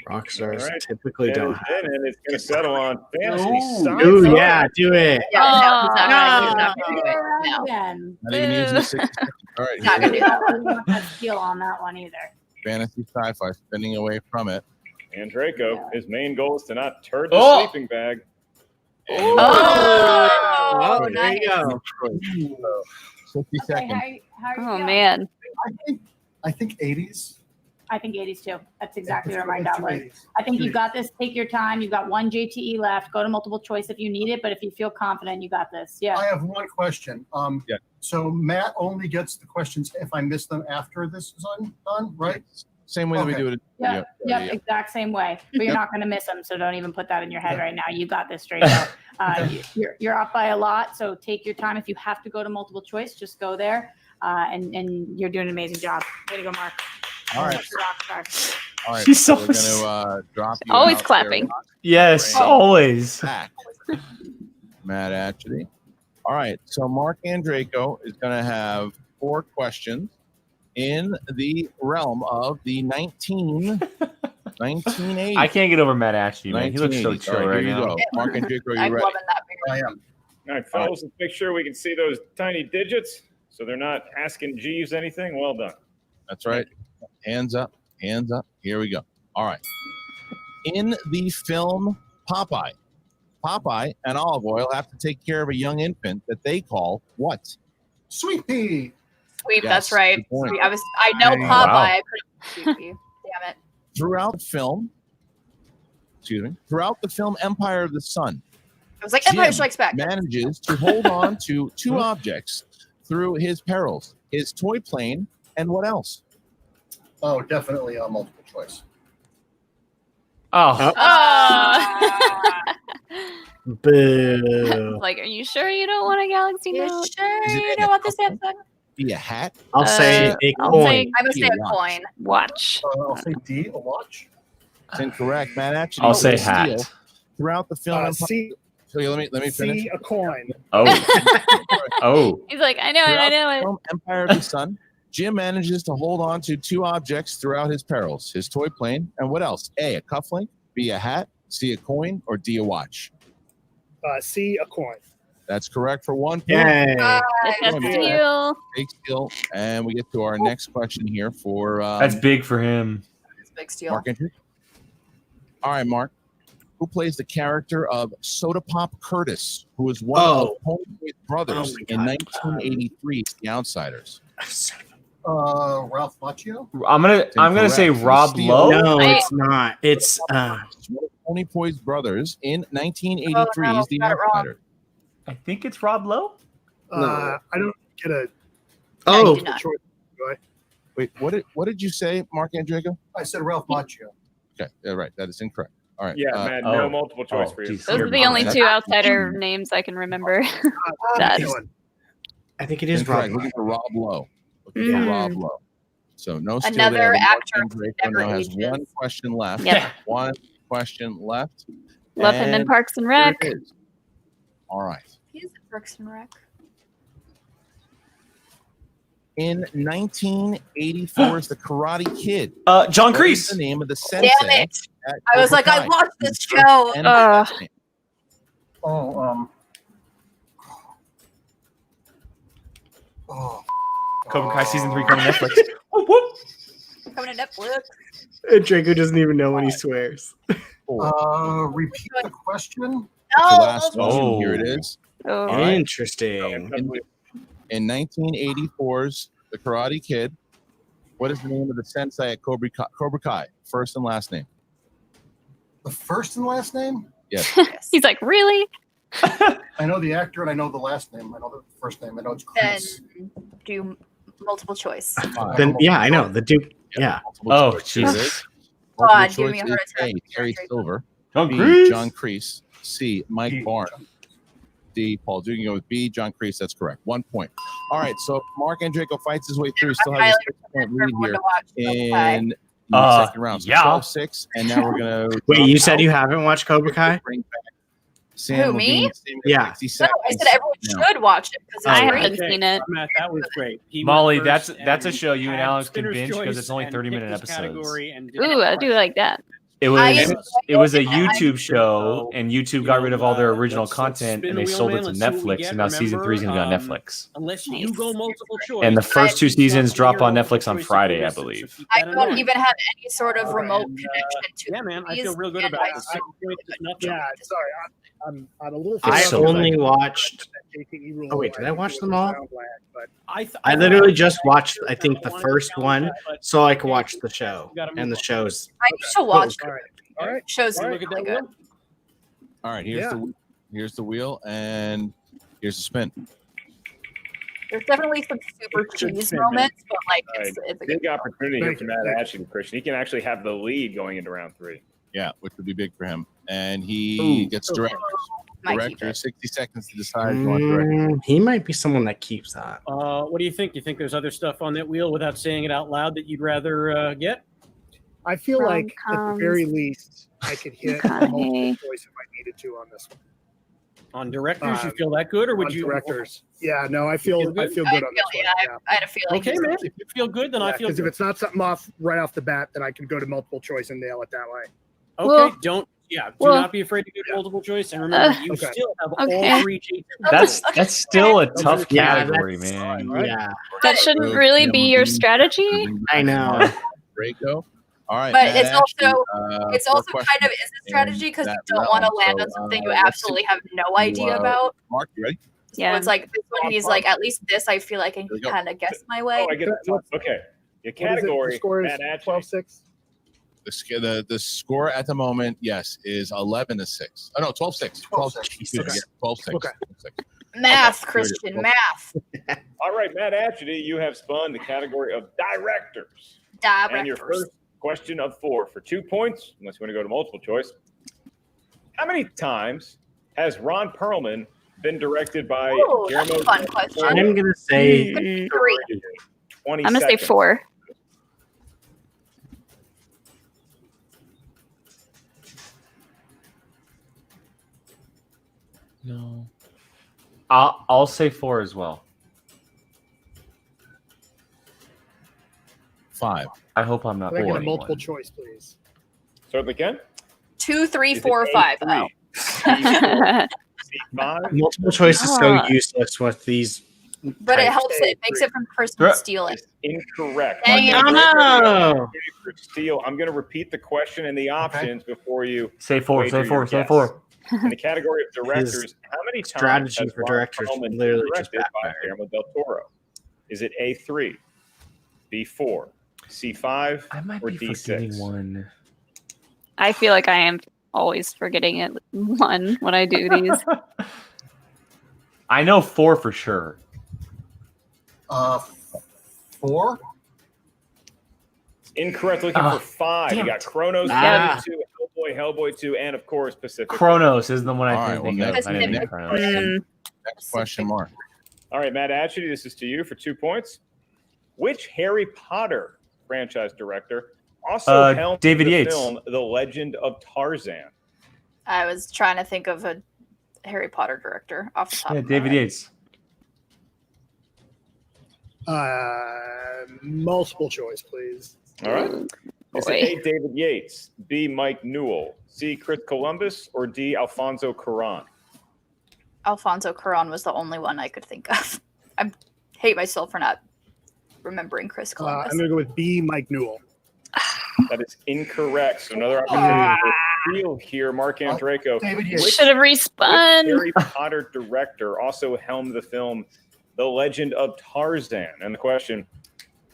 [SPEAKER 4] Rock stars
[SPEAKER 13] All right.
[SPEAKER 4] typically don't have.
[SPEAKER 13] And it's going to settle on fantasy
[SPEAKER 4] Ooh,
[SPEAKER 13] sci-fi.
[SPEAKER 4] yeah, do it.
[SPEAKER 3] Yeah, no, he's not
[SPEAKER 2] Go
[SPEAKER 3] gonna do it.
[SPEAKER 2] around
[SPEAKER 3] No.
[SPEAKER 2] again.
[SPEAKER 5] Not even using the 60 seconds. All right,
[SPEAKER 3] He's not
[SPEAKER 5] here
[SPEAKER 3] gonna
[SPEAKER 5] we
[SPEAKER 3] do
[SPEAKER 5] go.
[SPEAKER 3] that.
[SPEAKER 2] I don't want that skill on that one either.
[SPEAKER 5] Fantasy sci-fi, spinning away from it.
[SPEAKER 13] Andreyko, his main goal is to not turd the
[SPEAKER 1] Oh!
[SPEAKER 13] sleeping bag.
[SPEAKER 3] Oh,
[SPEAKER 4] there
[SPEAKER 3] nice.
[SPEAKER 4] you go.
[SPEAKER 5] 60
[SPEAKER 2] Okay,
[SPEAKER 5] seconds.
[SPEAKER 2] how are you
[SPEAKER 14] Oh
[SPEAKER 2] feeling?
[SPEAKER 14] man.
[SPEAKER 9] I think 80s.
[SPEAKER 2] I think 80s too. That's exactly
[SPEAKER 6] Let's
[SPEAKER 2] where my
[SPEAKER 6] go
[SPEAKER 2] gut
[SPEAKER 6] with
[SPEAKER 2] was.
[SPEAKER 6] 80s.
[SPEAKER 2] I think you got this. Take your time. You've got one JTE left. Go to multiple choice if you need it, but if you feel confident, you got this. Yeah.
[SPEAKER 9] I have one question.
[SPEAKER 5] Yeah.
[SPEAKER 9] So Matt only gets the questions if I miss them after this is done, right?
[SPEAKER 5] Same way that we
[SPEAKER 9] Okay.
[SPEAKER 5] do it.
[SPEAKER 2] Yep, exact same way. But you're not going to miss them, so don't even put that in your head right now. You got this straight out. You're up by a lot, so take your time. If you have to go to multiple choice, just go there, and you're doing an amazing job. Way to go, Mark.
[SPEAKER 5] All right.
[SPEAKER 2] Rock star.
[SPEAKER 5] All right.
[SPEAKER 1] She's
[SPEAKER 5] So
[SPEAKER 1] so
[SPEAKER 5] we're going to drop you
[SPEAKER 14] Always
[SPEAKER 5] out
[SPEAKER 14] clapping.
[SPEAKER 5] there.
[SPEAKER 1] Yes,
[SPEAKER 5] Right.
[SPEAKER 1] always.
[SPEAKER 5] Back. Matt Atchity. All right. So Marc Andreyko is going to have 4 questions in the realm of the 1980s.
[SPEAKER 1] I can't get over Matt Atchity, man. He looks so
[SPEAKER 5] 1980s.
[SPEAKER 1] chill
[SPEAKER 5] All
[SPEAKER 1] right
[SPEAKER 5] here
[SPEAKER 1] now.
[SPEAKER 5] you go. Marc Andreyko, are you
[SPEAKER 3] I'm
[SPEAKER 5] ready?
[SPEAKER 3] loving that figure.
[SPEAKER 9] I am.
[SPEAKER 13] All right, fellas, let's make sure we can see those tiny digits so they're not asking Jeeves anything. Well done.
[SPEAKER 5] That's right. Hands up. Hands up. Here we go. All right. In the film Popeye, Popeye and Olive Oil have to take care of a young infant that they call what?
[SPEAKER 9] Sweet pea.
[SPEAKER 3] Sweep,
[SPEAKER 5] Yes,
[SPEAKER 3] that's right.
[SPEAKER 5] good point.
[SPEAKER 3] Sweep. I know
[SPEAKER 1] Wow.
[SPEAKER 3] Popeye. I couldn't Sweep. Damn it.
[SPEAKER 5] Throughout the film, throughout the film Empire of the Sun,
[SPEAKER 3] I was like, Empire
[SPEAKER 5] Jim
[SPEAKER 3] Strikes Back.
[SPEAKER 5] manages to hold on to 2 objects through his perils: his toy plane and what else?
[SPEAKER 9] Oh, definitely a multiple choice.
[SPEAKER 1] Oh,
[SPEAKER 4] Boo.
[SPEAKER 14] Like, are you sure you don't want a Galaxy
[SPEAKER 3] You
[SPEAKER 14] Note?
[SPEAKER 3] sure
[SPEAKER 5] Is it
[SPEAKER 3] you
[SPEAKER 5] in
[SPEAKER 3] don't
[SPEAKER 5] a
[SPEAKER 3] want this
[SPEAKER 5] couple?
[SPEAKER 3] Samsung?
[SPEAKER 5] Be a hat?
[SPEAKER 4] I'll say a
[SPEAKER 14] I'll
[SPEAKER 4] coin.
[SPEAKER 14] say
[SPEAKER 3] I'm gonna say a
[SPEAKER 5] watch.
[SPEAKER 3] coin.
[SPEAKER 14] watch.
[SPEAKER 9] I'll say D, a watch.
[SPEAKER 5] It's incorrect. Matt Atchity.
[SPEAKER 1] I'll say
[SPEAKER 5] was
[SPEAKER 1] hat.
[SPEAKER 5] steal throughout the film.
[SPEAKER 6] C,
[SPEAKER 5] So let me finish.
[SPEAKER 6] C, a coin.
[SPEAKER 1] oh, oh.
[SPEAKER 14] He's like, I know it, I
[SPEAKER 5] Throughout
[SPEAKER 14] know
[SPEAKER 5] the
[SPEAKER 14] it.
[SPEAKER 5] film Empire of the Sun, Jim manages to hold on to 2 objects throughout his perils: his toy plane and what else? A cufflink, B, a hat, C, a coin, or D, a watch.
[SPEAKER 6] C, a coin.
[SPEAKER 5] That's correct for 1 point.
[SPEAKER 4] Yay.
[SPEAKER 14] It's a steal.
[SPEAKER 5] Big steal. And we get to our next question here for
[SPEAKER 1] That's big for him.
[SPEAKER 3] It's a big steal.
[SPEAKER 5] Marc Andrew. All right, Mark. Who plays the character of Soda Pop Curtis, who was one of Ponyboy's brothers in 1983's The Outsiders?
[SPEAKER 9] Ralph Macchio.
[SPEAKER 1] I'm gonna say
[SPEAKER 5] Incorrect.
[SPEAKER 1] Rob
[SPEAKER 5] Steal.
[SPEAKER 1] Lowe.
[SPEAKER 4] No, it's not. It's
[SPEAKER 5] Ponyboy's brothers in 1983's The
[SPEAKER 3] got it wrong.
[SPEAKER 5] Outsiders.
[SPEAKER 1] I think it's Rob Lowe.
[SPEAKER 6] I don't get a
[SPEAKER 4] oh,
[SPEAKER 3] did not.
[SPEAKER 6] choice. Do I?
[SPEAKER 5] Wait, what did you say, Marc Andreyko?
[SPEAKER 9] I said Ralph Macchio.
[SPEAKER 5] Okay, yeah, right. That is incorrect. All right.
[SPEAKER 13] Yeah, Matt, no multiple choice for you.
[SPEAKER 1] geez.
[SPEAKER 14] Those are the only 2 outsider names I can remember. That is-
[SPEAKER 4] I think it is
[SPEAKER 5] Incorrect.
[SPEAKER 4] Rob.
[SPEAKER 5] Looking for Rob Lowe. Looking for Rob Lowe. So no steal
[SPEAKER 3] Another
[SPEAKER 5] there.
[SPEAKER 3] actor
[SPEAKER 5] Marc Andreyko
[SPEAKER 3] never
[SPEAKER 5] now has
[SPEAKER 3] ages.
[SPEAKER 5] 1 question left.
[SPEAKER 14] Yep.
[SPEAKER 5] 1 question left.
[SPEAKER 14] Love him in
[SPEAKER 5] And
[SPEAKER 14] Parks and
[SPEAKER 5] here
[SPEAKER 14] Rec.
[SPEAKER 5] it is. All right.
[SPEAKER 3] He's at Parks and Rec.
[SPEAKER 5] In 1984's The Karate Kid.
[SPEAKER 1] John
[SPEAKER 5] What is
[SPEAKER 1] Kreese.
[SPEAKER 5] the name of the sensei?
[SPEAKER 3] Damn it.
[SPEAKER 5] at
[SPEAKER 3] I was
[SPEAKER 5] Cobra
[SPEAKER 3] like, I
[SPEAKER 5] Kai?
[SPEAKER 3] watched this show.
[SPEAKER 5] And
[SPEAKER 14] Ugh.
[SPEAKER 5] last name.
[SPEAKER 9] Oh,
[SPEAKER 1] Cobra Kai season 3 coming to Netflix. Whoop, whoop.
[SPEAKER 3] Coming to Netflix.
[SPEAKER 4] Draco doesn't even know when he swears.
[SPEAKER 9] repeat the question.
[SPEAKER 5] The
[SPEAKER 3] No,
[SPEAKER 5] last
[SPEAKER 3] those-
[SPEAKER 5] one.
[SPEAKER 1] Oh.
[SPEAKER 5] Here it is.
[SPEAKER 14] Oh.
[SPEAKER 5] All right.
[SPEAKER 4] Interesting.
[SPEAKER 5] In 1984's The Karate Kid, what is the name of the sensei at Cobra Kai? First and last name.
[SPEAKER 9] The first and last name?
[SPEAKER 5] Yes.
[SPEAKER 14] He's like, really?
[SPEAKER 9] I know the actor and I know the last name. I know the first name. I know it's
[SPEAKER 3] Then
[SPEAKER 9] Chris.
[SPEAKER 3] do multiple choice.
[SPEAKER 4] Then yeah, I know the Duke. Yeah.
[SPEAKER 5] Multiple
[SPEAKER 1] Oh,
[SPEAKER 5] choice. Here it
[SPEAKER 1] Jesus.
[SPEAKER 5] is.
[SPEAKER 3] God,
[SPEAKER 5] Multiple
[SPEAKER 3] give me a
[SPEAKER 5] choice
[SPEAKER 3] heart
[SPEAKER 5] is
[SPEAKER 3] attack.
[SPEAKER 5] A, Terry Silver.
[SPEAKER 1] John
[SPEAKER 5] B,
[SPEAKER 1] Kreese.
[SPEAKER 5] John Kreese. C, Mike Barnes. D, Paul Dugan. Go with B, John Kreese. That's correct. 1 point. All right, so Marc Andreyko fights his way through. Still has a 6-point lead here in the second round. So
[SPEAKER 1] yeah.
[SPEAKER 5] 12-6, and now we're going to...
[SPEAKER 4] Wait, you said you haven't watched Cobra Kai?
[SPEAKER 5] Bring back Sam
[SPEAKER 3] Who, me?
[SPEAKER 5] Levine, Sam
[SPEAKER 4] Yeah.
[SPEAKER 5] 60
[SPEAKER 3] No, I said everyone
[SPEAKER 5] seconds.
[SPEAKER 3] should watch it because
[SPEAKER 14] I
[SPEAKER 3] it's
[SPEAKER 14] haven't
[SPEAKER 3] great.
[SPEAKER 14] seen it.
[SPEAKER 12] Matt, that was great. He went
[SPEAKER 1] Molly,
[SPEAKER 12] first
[SPEAKER 1] that's a
[SPEAKER 12] and
[SPEAKER 1] show you and
[SPEAKER 12] had
[SPEAKER 1] Alex can
[SPEAKER 12] Spinner's
[SPEAKER 1] binge because
[SPEAKER 12] Choice
[SPEAKER 1] it's only
[SPEAKER 12] and
[SPEAKER 1] 30-minute
[SPEAKER 12] picked his
[SPEAKER 1] episodes.
[SPEAKER 12] category and did
[SPEAKER 14] Ooh, I do like that.
[SPEAKER 1] It
[SPEAKER 3] I
[SPEAKER 1] was
[SPEAKER 3] enjoyed
[SPEAKER 1] it was a
[SPEAKER 3] it.
[SPEAKER 1] YouTube show, and YouTube
[SPEAKER 12] You
[SPEAKER 1] got
[SPEAKER 12] know,
[SPEAKER 1] rid of all their original
[SPEAKER 12] let's
[SPEAKER 1] content,
[SPEAKER 12] spin
[SPEAKER 1] and
[SPEAKER 12] the
[SPEAKER 1] they
[SPEAKER 12] wheel,
[SPEAKER 1] sold
[SPEAKER 12] man.
[SPEAKER 1] it to
[SPEAKER 12] Let's see what we
[SPEAKER 1] Netflix.
[SPEAKER 12] get.
[SPEAKER 1] And now season 3 is going to be on Netflix.
[SPEAKER 12] Unless you go multiple choice.
[SPEAKER 1] And the first 2
[SPEAKER 12] it's not
[SPEAKER 1] seasons
[SPEAKER 12] gonna be
[SPEAKER 1] drop
[SPEAKER 12] your
[SPEAKER 1] on
[SPEAKER 12] multiple
[SPEAKER 1] Netflix on
[SPEAKER 12] choice
[SPEAKER 1] Friday, I
[SPEAKER 12] if you miss it,
[SPEAKER 1] believe.
[SPEAKER 12] so keep
[SPEAKER 3] I
[SPEAKER 12] that in
[SPEAKER 3] don't
[SPEAKER 12] mind.
[SPEAKER 3] even have any sort of remote
[SPEAKER 12] And,
[SPEAKER 3] connection to
[SPEAKER 12] yeah, man, I feel
[SPEAKER 3] these,
[SPEAKER 12] real good
[SPEAKER 3] and
[SPEAKER 12] about
[SPEAKER 3] I-
[SPEAKER 12] this. 7 points is nothing.
[SPEAKER 6] Yeah, sorry, I'm a little.
[SPEAKER 4] I
[SPEAKER 6] frustrated
[SPEAKER 4] only
[SPEAKER 6] with
[SPEAKER 4] watched.
[SPEAKER 6] that JTE rule.
[SPEAKER 4] Oh wait, did I
[SPEAKER 6] think
[SPEAKER 4] watch
[SPEAKER 6] it
[SPEAKER 4] them
[SPEAKER 6] was
[SPEAKER 4] all?
[SPEAKER 6] round lag, but
[SPEAKER 4] I literally just watched, I think, the first one, so I could watch the show. And the show's.
[SPEAKER 3] I used to watch
[SPEAKER 6] all right.
[SPEAKER 3] shows.
[SPEAKER 12] Look at that
[SPEAKER 3] Really good.
[SPEAKER 12] wheel.
[SPEAKER 5] All right, here's the wheel, and here's the spin.
[SPEAKER 3] There's definitely some super
[SPEAKER 13] Good
[SPEAKER 3] cheese
[SPEAKER 13] spin,
[SPEAKER 3] moments, but like
[SPEAKER 13] All right,
[SPEAKER 3] it's a
[SPEAKER 13] big
[SPEAKER 3] good
[SPEAKER 13] opportunity here
[SPEAKER 6] Thank
[SPEAKER 13] for
[SPEAKER 6] you,
[SPEAKER 13] Matt
[SPEAKER 6] thank you.
[SPEAKER 13] Atchity, Christian. He can actually have the lead going into round 3.
[SPEAKER 5] Yeah, which would be big for him. And he gets directors.
[SPEAKER 3] Might keep
[SPEAKER 5] Director,
[SPEAKER 3] it.
[SPEAKER 5] 60 seconds to decide if you want director.
[SPEAKER 4] He might be someone that keeps that.
[SPEAKER 12] What do you think? You think there's other stuff on that wheel without saying it out loud that you'd rather get?
[SPEAKER 6] I feel like at the
[SPEAKER 14] Rom-coms.
[SPEAKER 6] very least I could hit a multiple choice if I needed to on this one.
[SPEAKER 12] On directors, you feel that good, or would
[SPEAKER 6] on
[SPEAKER 12] you?
[SPEAKER 6] directors? Yeah, no, I feel good on this one. Yeah.
[SPEAKER 3] I had a feeling.
[SPEAKER 12] Okay, man. If you feel good, then I feel
[SPEAKER 6] Because if
[SPEAKER 12] good.
[SPEAKER 6] it's not something off right off the bat, then I can go to multiple choice and nail it that way.
[SPEAKER 12] Okay,
[SPEAKER 14] Well-
[SPEAKER 12] don't. Yeah, do
[SPEAKER 14] well-
[SPEAKER 12] not be afraid to go to multiple choice, and remember, you
[SPEAKER 6] Okay.
[SPEAKER 12] still have
[SPEAKER 14] Okay.
[SPEAKER 12] all 3 JT.
[SPEAKER 1] That's still a tough
[SPEAKER 4] Yeah,
[SPEAKER 1] category,
[SPEAKER 4] that's-
[SPEAKER 1] man.
[SPEAKER 4] Yeah,
[SPEAKER 14] That shouldn't really be your strategy.
[SPEAKER 4] I know.
[SPEAKER 5] Draco. All right.
[SPEAKER 3] But
[SPEAKER 5] Matt
[SPEAKER 3] it's
[SPEAKER 5] Atchity,
[SPEAKER 3] also it's
[SPEAKER 5] four
[SPEAKER 3] also kind of
[SPEAKER 5] questions
[SPEAKER 3] is a strategy
[SPEAKER 5] in
[SPEAKER 3] because you
[SPEAKER 5] that
[SPEAKER 3] don't want to
[SPEAKER 5] realm.
[SPEAKER 3] land
[SPEAKER 5] So,
[SPEAKER 3] on something you
[SPEAKER 5] let's see.
[SPEAKER 3] absolutely have no idea about.
[SPEAKER 5] Mark, you ready?
[SPEAKER 3] So
[SPEAKER 14] Yeah.
[SPEAKER 3] it's like this one, he's like, at least this I feel like I
[SPEAKER 5] Here we
[SPEAKER 3] can
[SPEAKER 5] go.
[SPEAKER 3] kind of guess my way.
[SPEAKER 13] Oh, I get that. Okay. Your
[SPEAKER 6] What is it? The
[SPEAKER 13] category,
[SPEAKER 6] score is
[SPEAKER 13] Matt Atchity.
[SPEAKER 6] 12-6.
[SPEAKER 5] The score at the moment, yes, is 11-6. Oh no, 12-6. 12-6. 12-6.
[SPEAKER 6] Okay.
[SPEAKER 5] 12-6.
[SPEAKER 3] Math,
[SPEAKER 5] Okay,
[SPEAKER 3] Christian,
[SPEAKER 5] here we
[SPEAKER 3] math.
[SPEAKER 13] All right, Matt Atchity, you have spun the category of directors. And your
[SPEAKER 3] Directors.
[SPEAKER 13] first question of 4 for 2 points, unless you want to go to multiple choice. How many times has Ron Perlman been directed by
[SPEAKER 3] Ooh, that's
[SPEAKER 13] Guillermo
[SPEAKER 3] a fun
[SPEAKER 13] del
[SPEAKER 3] question.
[SPEAKER 13] Toro?
[SPEAKER 4] I'm gonna say
[SPEAKER 3] 3.
[SPEAKER 13] 20
[SPEAKER 14] I'm gonna say
[SPEAKER 13] seconds.
[SPEAKER 14] 4.
[SPEAKER 1] No. I'll say 4 as well.
[SPEAKER 5] 5.
[SPEAKER 1] I hope I'm not
[SPEAKER 6] Can I get a
[SPEAKER 1] boring
[SPEAKER 6] multiple
[SPEAKER 1] one.
[SPEAKER 6] choice, please?
[SPEAKER 13] Certainly can.
[SPEAKER 3] 2, 3,
[SPEAKER 13] Is it
[SPEAKER 3] 4, 5.
[SPEAKER 13] A3,
[SPEAKER 3] Oh.
[SPEAKER 13] C4, C5?
[SPEAKER 4] multiple choice is so
[SPEAKER 14] Ah.
[SPEAKER 4] useless with these.
[SPEAKER 3] But it
[SPEAKER 4] types.
[SPEAKER 3] helps it. It makes it from person
[SPEAKER 1] Sure.
[SPEAKER 3] stealing.
[SPEAKER 13] Is incorrect.
[SPEAKER 3] Dang it.
[SPEAKER 4] No.
[SPEAKER 13] For steal, I'm going to repeat the question and the options before you.
[SPEAKER 1] Say 4.
[SPEAKER 13] wager
[SPEAKER 1] Say 4.
[SPEAKER 13] your
[SPEAKER 1] Say
[SPEAKER 13] guess.
[SPEAKER 1] 4.
[SPEAKER 13] In the category of directors, how many times
[SPEAKER 4] strategy
[SPEAKER 13] has
[SPEAKER 4] for
[SPEAKER 13] Ron
[SPEAKER 4] directors
[SPEAKER 13] Perlman been
[SPEAKER 4] literally just
[SPEAKER 13] directed by
[SPEAKER 4] backfired.
[SPEAKER 13] Guillermo del Toro? Is it A3, B4, C5,
[SPEAKER 1] I might
[SPEAKER 13] or
[SPEAKER 1] be
[SPEAKER 13] D6?
[SPEAKER 1] forgetting one.
[SPEAKER 14] I feel like I am always forgetting it one when I do these.
[SPEAKER 1] I know 4 for sure.
[SPEAKER 9] 4.
[SPEAKER 13] Incorrect. Looking
[SPEAKER 1] Ah,
[SPEAKER 13] for 5. You
[SPEAKER 1] damn
[SPEAKER 13] got
[SPEAKER 1] it.
[SPEAKER 13] Chronos,
[SPEAKER 4] Ah.
[SPEAKER 13] Hellboy 2, Hellboy 2, and of course Pacific.
[SPEAKER 1] Chronos is the one I
[SPEAKER 5] All right,
[SPEAKER 1] didn't
[SPEAKER 5] well,
[SPEAKER 1] think of.
[SPEAKER 5] next-
[SPEAKER 1] I didn't think
[SPEAKER 3] next
[SPEAKER 1] Chronos.
[SPEAKER 3] question.
[SPEAKER 5] Next question, Mark.
[SPEAKER 13] All right, Matt Atchity, this is to you for 2 points. Which Harry Potter franchise director also helmed
[SPEAKER 1] David
[SPEAKER 13] the
[SPEAKER 1] Yates.
[SPEAKER 13] film The Legend of Tarzan?
[SPEAKER 3] I was trying to think of a Harry Potter director off the top
[SPEAKER 1] Yeah,
[SPEAKER 3] of my
[SPEAKER 1] David
[SPEAKER 3] head.
[SPEAKER 1] Yates.
[SPEAKER 6] Multiple choice, please.
[SPEAKER 13] All right. Is
[SPEAKER 14] Boy.
[SPEAKER 13] it A, David Yates, B, Mike Newell, C, Chris Columbus, or D, Alfonso Cuarón?
[SPEAKER 3] Alfonso Cuarón was the only one I could think of. I hate myself for not remembering Chris Columbus.
[SPEAKER 6] I'm going to go with B, Mike Newell.
[SPEAKER 13] That is incorrect. So another opportunity for steal here, Marc Andreyko.
[SPEAKER 9] David
[SPEAKER 14] We
[SPEAKER 9] Yates.
[SPEAKER 14] should have
[SPEAKER 13] Which
[SPEAKER 14] respun.
[SPEAKER 13] Harry Potter director also helmed the film The Legend of Tarzan? And the question,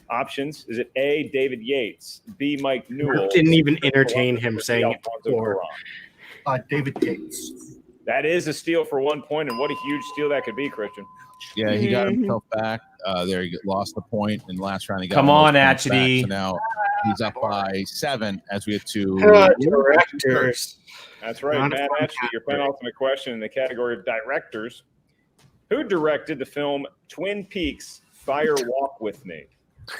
[SPEAKER 13] options, is it A, David Yates, B, Mike Newell?
[SPEAKER 4] Didn't even
[SPEAKER 13] C, Chris
[SPEAKER 4] entertain
[SPEAKER 13] Columbus,
[SPEAKER 4] him
[SPEAKER 13] or D,
[SPEAKER 4] saying it
[SPEAKER 13] Alfonso
[SPEAKER 4] before.
[SPEAKER 13] Cuarón?
[SPEAKER 9] David Yates.
[SPEAKER 13] That is a steal for 1 point, and what a huge steal that could be, Christian.
[SPEAKER 5] Yeah, he got himself back. There, he lost the point in the last round. He got
[SPEAKER 1] Come
[SPEAKER 5] all
[SPEAKER 1] on,
[SPEAKER 5] those points back.
[SPEAKER 1] Atchity.
[SPEAKER 5] So now he's up by 7 as we have to.
[SPEAKER 4] Directors.
[SPEAKER 13] That's right,
[SPEAKER 4] Not a
[SPEAKER 13] Matt
[SPEAKER 4] fun
[SPEAKER 13] Atchity, your penultimate question in the category of directors. Who directed the film Twin Peaks Fire Walk With Me?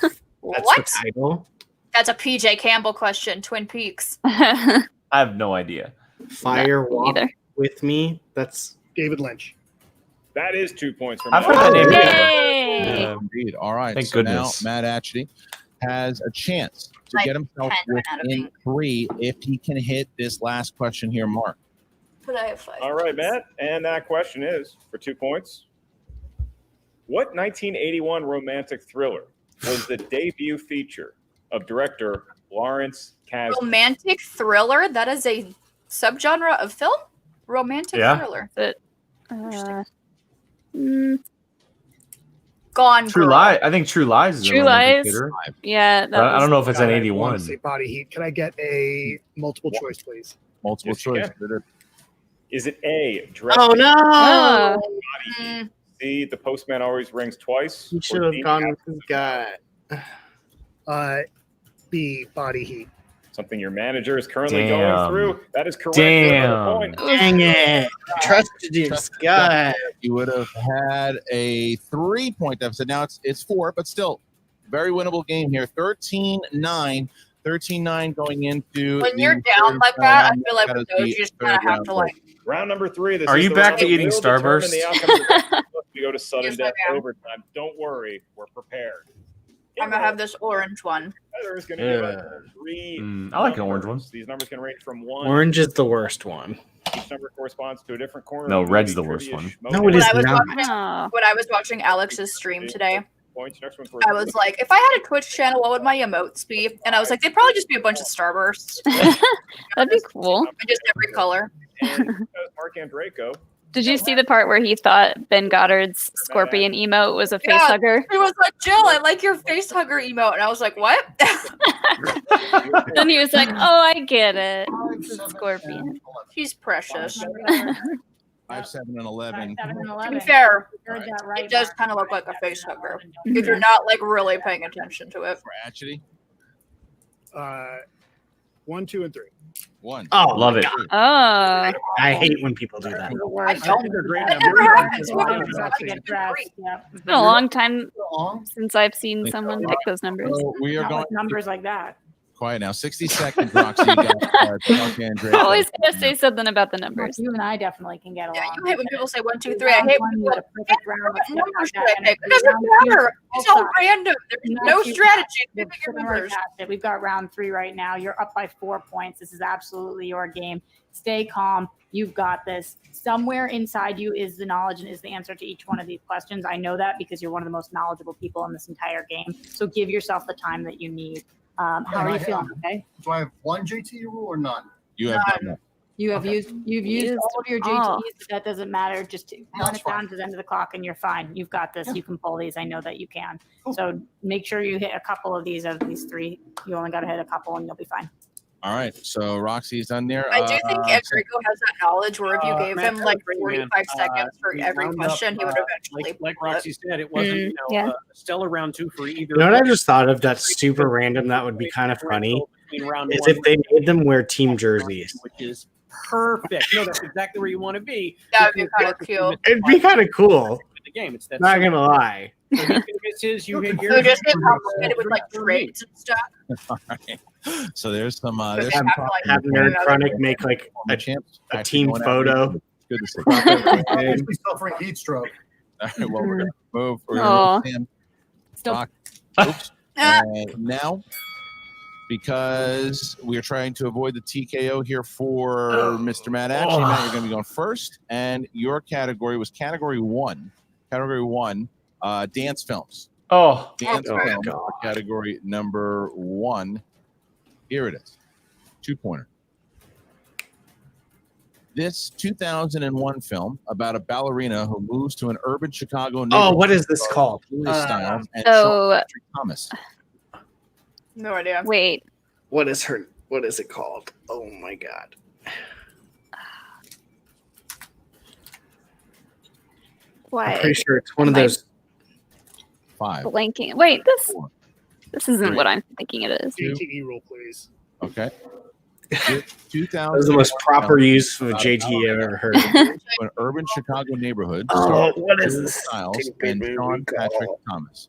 [SPEAKER 4] That's
[SPEAKER 3] What?
[SPEAKER 4] the title.
[SPEAKER 3] That's a PJ Campbell question. Twin Peaks.
[SPEAKER 1] I have no idea.
[SPEAKER 4] Fire Walk
[SPEAKER 14] Neither.
[SPEAKER 4] With Me. That's
[SPEAKER 6] David Lynch.
[SPEAKER 13] That is 2 points for
[SPEAKER 1] I've
[SPEAKER 13] Matt.
[SPEAKER 1] heard that name
[SPEAKER 14] Yay!
[SPEAKER 1] before.
[SPEAKER 5] Indeed. All right.
[SPEAKER 1] Thank
[SPEAKER 5] so
[SPEAKER 1] goodness.
[SPEAKER 5] now Matt Atchity has a chance to
[SPEAKER 3] Like
[SPEAKER 5] get himself
[SPEAKER 3] 10 out of
[SPEAKER 5] within 3 if he can hit this last question here, Mark.
[SPEAKER 3] But I have 5.
[SPEAKER 13] All right, Matt. And that question is for 2 points. What 1981 romantic thriller was the debut feature of director Lawrence Kasdan?
[SPEAKER 3] Romantic thriller? That is a subgenre of film? Romantic thriller. Gone
[SPEAKER 1] True
[SPEAKER 3] Girl.
[SPEAKER 1] Lie. I think True Lies is
[SPEAKER 14] True
[SPEAKER 1] a romantic
[SPEAKER 14] Lies.
[SPEAKER 1] theater.
[SPEAKER 14] Yeah, that
[SPEAKER 1] I don't know if it's an
[SPEAKER 6] I
[SPEAKER 1] 81.
[SPEAKER 6] want to say body heat. Can I get a multiple choice, please?
[SPEAKER 5] Multiple
[SPEAKER 13] Yes, you
[SPEAKER 5] choice.
[SPEAKER 13] can. Is it A, Dress
[SPEAKER 4] Oh no!
[SPEAKER 14] Oh.
[SPEAKER 13] Body Heat? C, The Postman Always Rings Twice?
[SPEAKER 4] You
[SPEAKER 13] Or
[SPEAKER 4] should have
[SPEAKER 13] D,
[SPEAKER 4] gone with his gut.
[SPEAKER 6] B, body heat.
[SPEAKER 13] Something your manager is currently
[SPEAKER 1] Damn.
[SPEAKER 13] going through. That is correct.
[SPEAKER 1] Damn.
[SPEAKER 13] Point.
[SPEAKER 4] Dang it! Trusted his gut.
[SPEAKER 5] You would have had a 3-point deficit. Now it's 4, but still very winnable game here. 13-9. 13-9 going into
[SPEAKER 3] When
[SPEAKER 5] the
[SPEAKER 3] you're down
[SPEAKER 5] third
[SPEAKER 3] like that, I
[SPEAKER 5] round.
[SPEAKER 3] feel like
[SPEAKER 5] That
[SPEAKER 3] with
[SPEAKER 5] is
[SPEAKER 3] those,
[SPEAKER 5] the
[SPEAKER 3] you just
[SPEAKER 5] third
[SPEAKER 3] kind of have
[SPEAKER 5] round
[SPEAKER 3] to like.
[SPEAKER 13] Round number 3. This
[SPEAKER 1] Are
[SPEAKER 13] is
[SPEAKER 1] you
[SPEAKER 13] the
[SPEAKER 1] back
[SPEAKER 13] round
[SPEAKER 1] to
[SPEAKER 13] that
[SPEAKER 1] eating
[SPEAKER 13] will determine
[SPEAKER 1] Starburst?
[SPEAKER 13] the outcome of the we go to sudden
[SPEAKER 3] Yes, I
[SPEAKER 13] death
[SPEAKER 3] am.
[SPEAKER 13] overtime. Don't worry, we're prepared.
[SPEAKER 3] I'm gonna have this orange one.
[SPEAKER 13] Heather is going to give us 3.
[SPEAKER 1] I like an orange one.
[SPEAKER 13] numbers. These numbers can range from 1.
[SPEAKER 4] Orange is the worst one.
[SPEAKER 13] Each number corresponds to a different corner.
[SPEAKER 1] No,
[SPEAKER 13] of
[SPEAKER 1] red's
[SPEAKER 13] movie
[SPEAKER 1] the worst
[SPEAKER 13] trivia
[SPEAKER 1] one.
[SPEAKER 13] schmo.
[SPEAKER 4] No, it is
[SPEAKER 3] When I was
[SPEAKER 4] not.
[SPEAKER 3] watching,
[SPEAKER 14] Oh.
[SPEAKER 3] when I was watching Alex's stream today,
[SPEAKER 13] Points. Next one for
[SPEAKER 3] I was like, if I had a Twitch channel, what would my emotes be? And I was like, they'd probably just be a bunch of Starbursts.
[SPEAKER 14] That'd be cool.
[SPEAKER 3] Just every color.
[SPEAKER 13] and Marc Andreyko.
[SPEAKER 14] Did you see the part where he thought Ben Goddard's scorpion emote was a face hugger?
[SPEAKER 3] He was like, Jill, I like your face hugger emote. And I was like, what?
[SPEAKER 14] Then he was like, oh, I get it. It's a scorpion.
[SPEAKER 3] She's precious.
[SPEAKER 5] 5, 7, and 11.
[SPEAKER 2] 7 and
[SPEAKER 3] To
[SPEAKER 2] 11.
[SPEAKER 3] be fair,
[SPEAKER 2] You heard that right,
[SPEAKER 3] it does
[SPEAKER 2] Mark.
[SPEAKER 3] kind of look like a face hugger if you're not like really paying attention to it.
[SPEAKER 5] For Atchity,
[SPEAKER 6] 1, 2, and 3.
[SPEAKER 5] 1.
[SPEAKER 4] Oh,
[SPEAKER 1] Love it.
[SPEAKER 14] Oh.
[SPEAKER 4] I hate when people do that.
[SPEAKER 3] I don't.
[SPEAKER 12] great.
[SPEAKER 3] That never happens.
[SPEAKER 2] That's why you have to get dressed. Yeah.
[SPEAKER 14] It's been a long time since I've seen someone pick those numbers.
[SPEAKER 5] So we are
[SPEAKER 2] Not
[SPEAKER 5] going
[SPEAKER 2] with numbers like that.
[SPEAKER 5] quiet now. 60 seconds, Roxy. You got Marc Andreyko.
[SPEAKER 14] Always gonna say something about the numbers.
[SPEAKER 2] You and I definitely can get along.
[SPEAKER 3] Yeah, you hate when people say 1, 2,
[SPEAKER 2] You
[SPEAKER 3] 3. I hate when
[SPEAKER 2] you
[SPEAKER 3] people
[SPEAKER 2] had a perfect round.
[SPEAKER 3] what numbers should I
[SPEAKER 2] And
[SPEAKER 3] pick? It
[SPEAKER 2] round
[SPEAKER 3] doesn't
[SPEAKER 2] two,
[SPEAKER 3] matter. It's all
[SPEAKER 2] stop.
[SPEAKER 3] random. There's no strategy. Pick your numbers.
[SPEAKER 2] Fantastic. We've got round 3 right now. You're up by 4 points. This is absolutely your game. Stay calm. You've got this. Somewhere inside you is the knowledge and is the answer to each one of these questions. I know that because you're one of the most knowledgeable people in this entire game. So give yourself the time that you need. How are you feeling? Okay.
[SPEAKER 9] Do I have one JT rule or none?
[SPEAKER 5] You have none.
[SPEAKER 2] You've used all of your
[SPEAKER 14] all.
[SPEAKER 2] JTs, but that doesn't matter. Just count it down to the end of the clock and you're fine. You've got this. You can pull these. I know that you can. So make sure you hit a couple of these 3. You only got to hit a couple and you'll be fine.
[SPEAKER 5] All right. So Roxy's done there.
[SPEAKER 3] I do think Andreyko has that knowledge where if you gave
[SPEAKER 12] Matt,
[SPEAKER 3] him like
[SPEAKER 12] great, man.
[SPEAKER 3] 45 seconds for every
[SPEAKER 12] Round up,
[SPEAKER 3] question, he would eventually
[SPEAKER 12] like
[SPEAKER 3] pull it.
[SPEAKER 12] Roxy said, it wasn't
[SPEAKER 14] yeah.
[SPEAKER 12] a stellar round 2 for either.
[SPEAKER 4] You know what I just thought of that's super random that would be kind of funny
[SPEAKER 12] Between round
[SPEAKER 4] is
[SPEAKER 12] 1
[SPEAKER 4] if they made them wear team jerseys.
[SPEAKER 12] which is perfect. No, that's exactly where you want to be.
[SPEAKER 3] That would be kind of cute.
[SPEAKER 4] It'd be kind of cool.
[SPEAKER 12] The game. It's that
[SPEAKER 4] Not gonna lie.
[SPEAKER 12] This is you hit
[SPEAKER 3] So
[SPEAKER 12] yours.
[SPEAKER 3] just get complicated with like trades and stuff.
[SPEAKER 5] All right. So there's some.
[SPEAKER 3] But
[SPEAKER 5] There's
[SPEAKER 3] they
[SPEAKER 5] some
[SPEAKER 3] have to, like,
[SPEAKER 4] Have Nerd Chronic make like
[SPEAKER 5] former champs.
[SPEAKER 4] a
[SPEAKER 5] Actually
[SPEAKER 4] team
[SPEAKER 5] going out
[SPEAKER 4] photo.
[SPEAKER 5] there. Good to see.
[SPEAKER 9] Obviously suffering heat stroke.
[SPEAKER 5] All right. Well, we're gonna move. We're
[SPEAKER 14] Aw.
[SPEAKER 5] gonna move Sam.
[SPEAKER 14] Still-
[SPEAKER 5] Rock. Oops. Now, because we are trying to avoid the TKO here for Mr. Matt Atchity. Matt, you're going to be going first, and your category was category 1. Category 1, dance films.
[SPEAKER 1] Oh,
[SPEAKER 5] Dance
[SPEAKER 4] Oh,
[SPEAKER 5] film
[SPEAKER 4] God.
[SPEAKER 5] for category number 1. Here it is. 2-pointer. This 2001 film about a ballerina who moves to an urban Chicago neighborhood.
[SPEAKER 4] Oh, what is this called?
[SPEAKER 5] Julia Stiles and
[SPEAKER 14] So-
[SPEAKER 5] Sean Patrick Thomas.
[SPEAKER 3] No idea.
[SPEAKER 14] Wait.
[SPEAKER 4] What is it called? Oh my god.
[SPEAKER 14] Why?
[SPEAKER 4] I'm pretty sure it's one of
[SPEAKER 14] Am I
[SPEAKER 4] those.
[SPEAKER 5] 5.
[SPEAKER 14] Blanking. Wait, this
[SPEAKER 5] 4.
[SPEAKER 14] isn't
[SPEAKER 5] Three.
[SPEAKER 14] what I'm thinking it is.
[SPEAKER 6] JTE rule, please.
[SPEAKER 5] Okay.
[SPEAKER 4] That was the most proper use of a JT I've ever heard.
[SPEAKER 5] An urban Chicago neighborhood.
[SPEAKER 4] Oh,
[SPEAKER 5] starring
[SPEAKER 4] what is
[SPEAKER 5] Julia
[SPEAKER 4] this
[SPEAKER 5] Stiles
[SPEAKER 4] stupid
[SPEAKER 5] and
[SPEAKER 4] movie
[SPEAKER 5] Sean Patrick
[SPEAKER 4] called?
[SPEAKER 5] Thomas.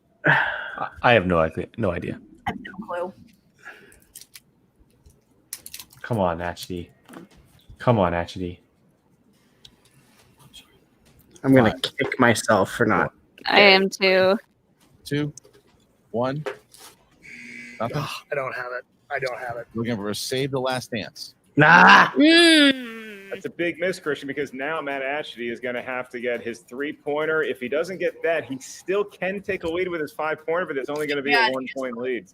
[SPEAKER 1] I have no idea. No idea.
[SPEAKER 3] I have no clue.
[SPEAKER 1] Come on, Atchity. Come on, Atchity.
[SPEAKER 4] I'm gonna kick myself for not.
[SPEAKER 14] I am too.
[SPEAKER 5] 2, 1. Nothing?
[SPEAKER 6] I don't have it. I don't have it.
[SPEAKER 5] Looking for a Save the Last Dance.
[SPEAKER 4] Nah.
[SPEAKER 13] That's a big miss, Christian, because now Matt Atchity is going to have to get his 3-pointer. If he doesn't get that, he still can take a lead with his 5-pointer, but it's only going to be a 1-point lead.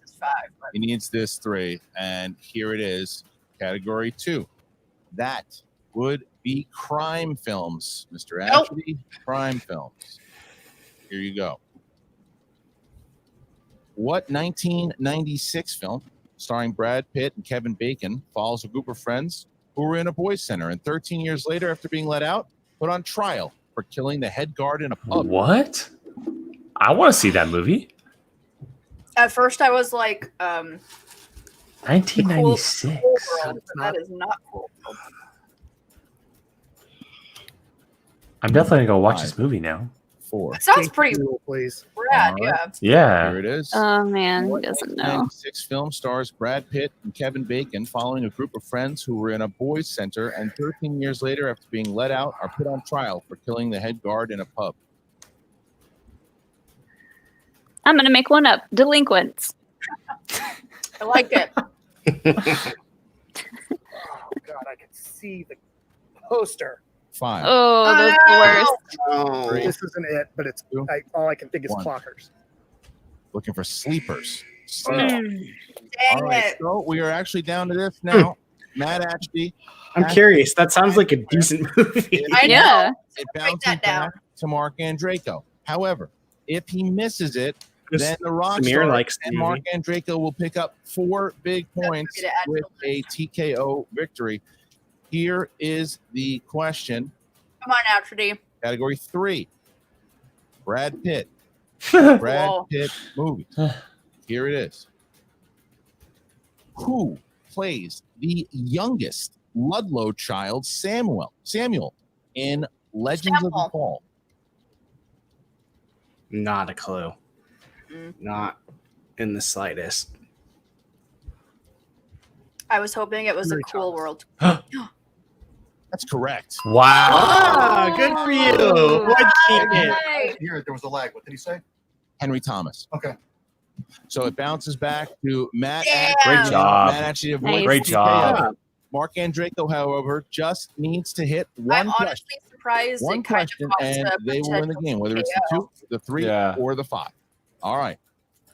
[SPEAKER 5] He needs this 3, and here it is, category 2. That would be crime films, Mr. Atchity. Crime films. Here you go. What 1996 film starring Brad Pitt and Kevin Bacon follows a group of friends who were in a boys' center and 13 years later, after being let out, put on trial for killing the head guard in a pub?
[SPEAKER 1] What? I want to see that movie.
[SPEAKER 3] At first, I was like,
[SPEAKER 1] 1996.
[SPEAKER 3] Cool world, but that is not cool.
[SPEAKER 1] I'm definitely going to go watch this movie now.
[SPEAKER 5] 4.
[SPEAKER 3] It sounds pretty
[SPEAKER 6] please.
[SPEAKER 3] rad,
[SPEAKER 5] All right.
[SPEAKER 1] Yeah.
[SPEAKER 5] Here it is.
[SPEAKER 14] Oh man, who doesn't know?
[SPEAKER 5] 1996 film stars Brad Pitt and Kevin Bacon following a group of friends who were in a boys' center and 13 years later, after being let out, are put on trial for killing the head guard in a pub.
[SPEAKER 14] I'm gonna make one up. Delinquents.
[SPEAKER 3] I like it.
[SPEAKER 6] Oh God, I can see the poster.
[SPEAKER 5] 5.
[SPEAKER 14] Oh, those worst.
[SPEAKER 6] Oh, this isn't it, but it's all I can think is
[SPEAKER 5] 1.
[SPEAKER 6] clockers.
[SPEAKER 5] Looking for sleepers.
[SPEAKER 3] Dang
[SPEAKER 5] All right,
[SPEAKER 3] it.
[SPEAKER 5] so we are actually down to this now. Matt Atchity.
[SPEAKER 4] I'm curious. That sounds like a decent movie.
[SPEAKER 3] I know.
[SPEAKER 14] Yeah.
[SPEAKER 5] It
[SPEAKER 3] Write
[SPEAKER 5] bounces
[SPEAKER 3] that down.
[SPEAKER 5] back to Marc Andreyko. However, if he misses it, then the
[SPEAKER 4] Samir
[SPEAKER 5] Rockstar
[SPEAKER 4] likes the
[SPEAKER 5] and
[SPEAKER 4] movie.
[SPEAKER 5] Marc Andreyko will pick up 4 big points
[SPEAKER 3] Get it at
[SPEAKER 5] with a TKO victory. Here is the question.
[SPEAKER 3] Come on, Atchity.
[SPEAKER 5] Category 3. Brad Pitt. Brad
[SPEAKER 3] Whoa.
[SPEAKER 5] Pitt movies. Here it is. Who plays the youngest Ludlow child, Samuel, in Legends of the
[SPEAKER 3] Samuel.
[SPEAKER 5] Fall?
[SPEAKER 4] Not a clue. Not in the slightest.
[SPEAKER 3] I was hoping it was a cool world.
[SPEAKER 5] That's correct.
[SPEAKER 1] Wow.
[SPEAKER 4] Ah, good for you. What cheated?
[SPEAKER 9] Here, there was a lag. What did he say?
[SPEAKER 5] Henry Thomas.
[SPEAKER 9] Okay.
[SPEAKER 5] So it bounces back to Matt.
[SPEAKER 3] Damn.
[SPEAKER 1] Great job.
[SPEAKER 5] Matt actually avoids
[SPEAKER 14] Nice.
[SPEAKER 1] Great
[SPEAKER 5] TKO.
[SPEAKER 1] job.
[SPEAKER 5] Marc Andreyko, however, just needs to hit
[SPEAKER 3] I'm
[SPEAKER 5] one question.
[SPEAKER 3] honestly surprised
[SPEAKER 5] One
[SPEAKER 3] it kind
[SPEAKER 5] question,
[SPEAKER 3] of costs
[SPEAKER 5] and
[SPEAKER 3] a
[SPEAKER 5] they will win the game, whether it's the 2, the 3,
[SPEAKER 1] Yeah.
[SPEAKER 5] or the 5. All right.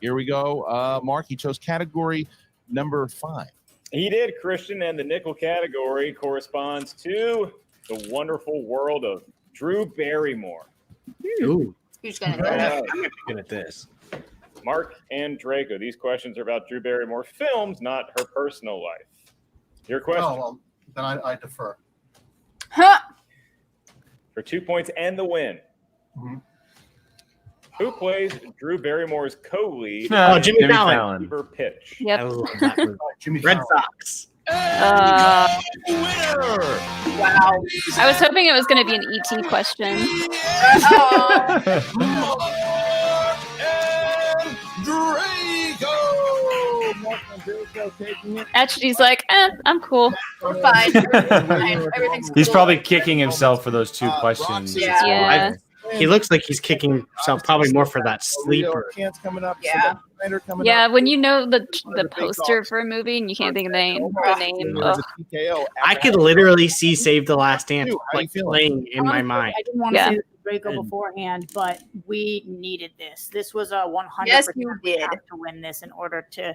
[SPEAKER 5] Here we go. Mark, he chose category number 5.
[SPEAKER 13] He did, Christian, and the nickel category corresponds to the wonderful world of Drew Barrymore.
[SPEAKER 4] Ooh,
[SPEAKER 3] Who's gonna do
[SPEAKER 13] Right.
[SPEAKER 3] it?
[SPEAKER 4] I'm gonna be good at this.
[SPEAKER 13] Marc Andreyko. These questions are about Drew Barrymore films, not her personal life. Your question
[SPEAKER 9] Oh, well, then I defer.
[SPEAKER 3] Huh?
[SPEAKER 13] for 2 points and the win.
[SPEAKER 9] Mhm.
[SPEAKER 13] Who plays Drew Barrymore's co-lead?
[SPEAKER 4] Oh, Jimmy
[SPEAKER 13] in
[SPEAKER 4] Fallon.
[SPEAKER 13] Fever Pitch.
[SPEAKER 4] I
[SPEAKER 14] Yep.
[SPEAKER 4] love that movie.
[SPEAKER 9] Jimmy
[SPEAKER 4] Red
[SPEAKER 9] Fallon.
[SPEAKER 4] Sox.
[SPEAKER 5] Winner!
[SPEAKER 3] Wow.
[SPEAKER 14] I was hoping it was going to be an ET question.
[SPEAKER 5] Marc Andreyko taking it.
[SPEAKER 14] Atchity's like, I'm cool.
[SPEAKER 3] We're fine. Everything's fine. Everything's
[SPEAKER 1] He's
[SPEAKER 3] cool.
[SPEAKER 1] probably kicking himself for those 2 questions.
[SPEAKER 5] Roxy,
[SPEAKER 14] Yeah.
[SPEAKER 4] He looks like he's kicking himself probably more for that sleeper.
[SPEAKER 5] Chance coming up.
[SPEAKER 3] Yeah.
[SPEAKER 5] Snyder coming
[SPEAKER 14] Yeah,
[SPEAKER 5] up.
[SPEAKER 14] when you know the poster for a movie and you can't think of the name.
[SPEAKER 5] There's a TKO.
[SPEAKER 4] I could literally see Save the Last Dance
[SPEAKER 5] How you
[SPEAKER 4] like
[SPEAKER 5] feeling?
[SPEAKER 4] playing in my mind.
[SPEAKER 2] I didn't want to
[SPEAKER 14] Yeah.
[SPEAKER 2] say this to Draco beforehand, but we needed this. This was a 100%
[SPEAKER 3] Yes, you
[SPEAKER 2] we
[SPEAKER 3] did.
[SPEAKER 2] have to win this in order to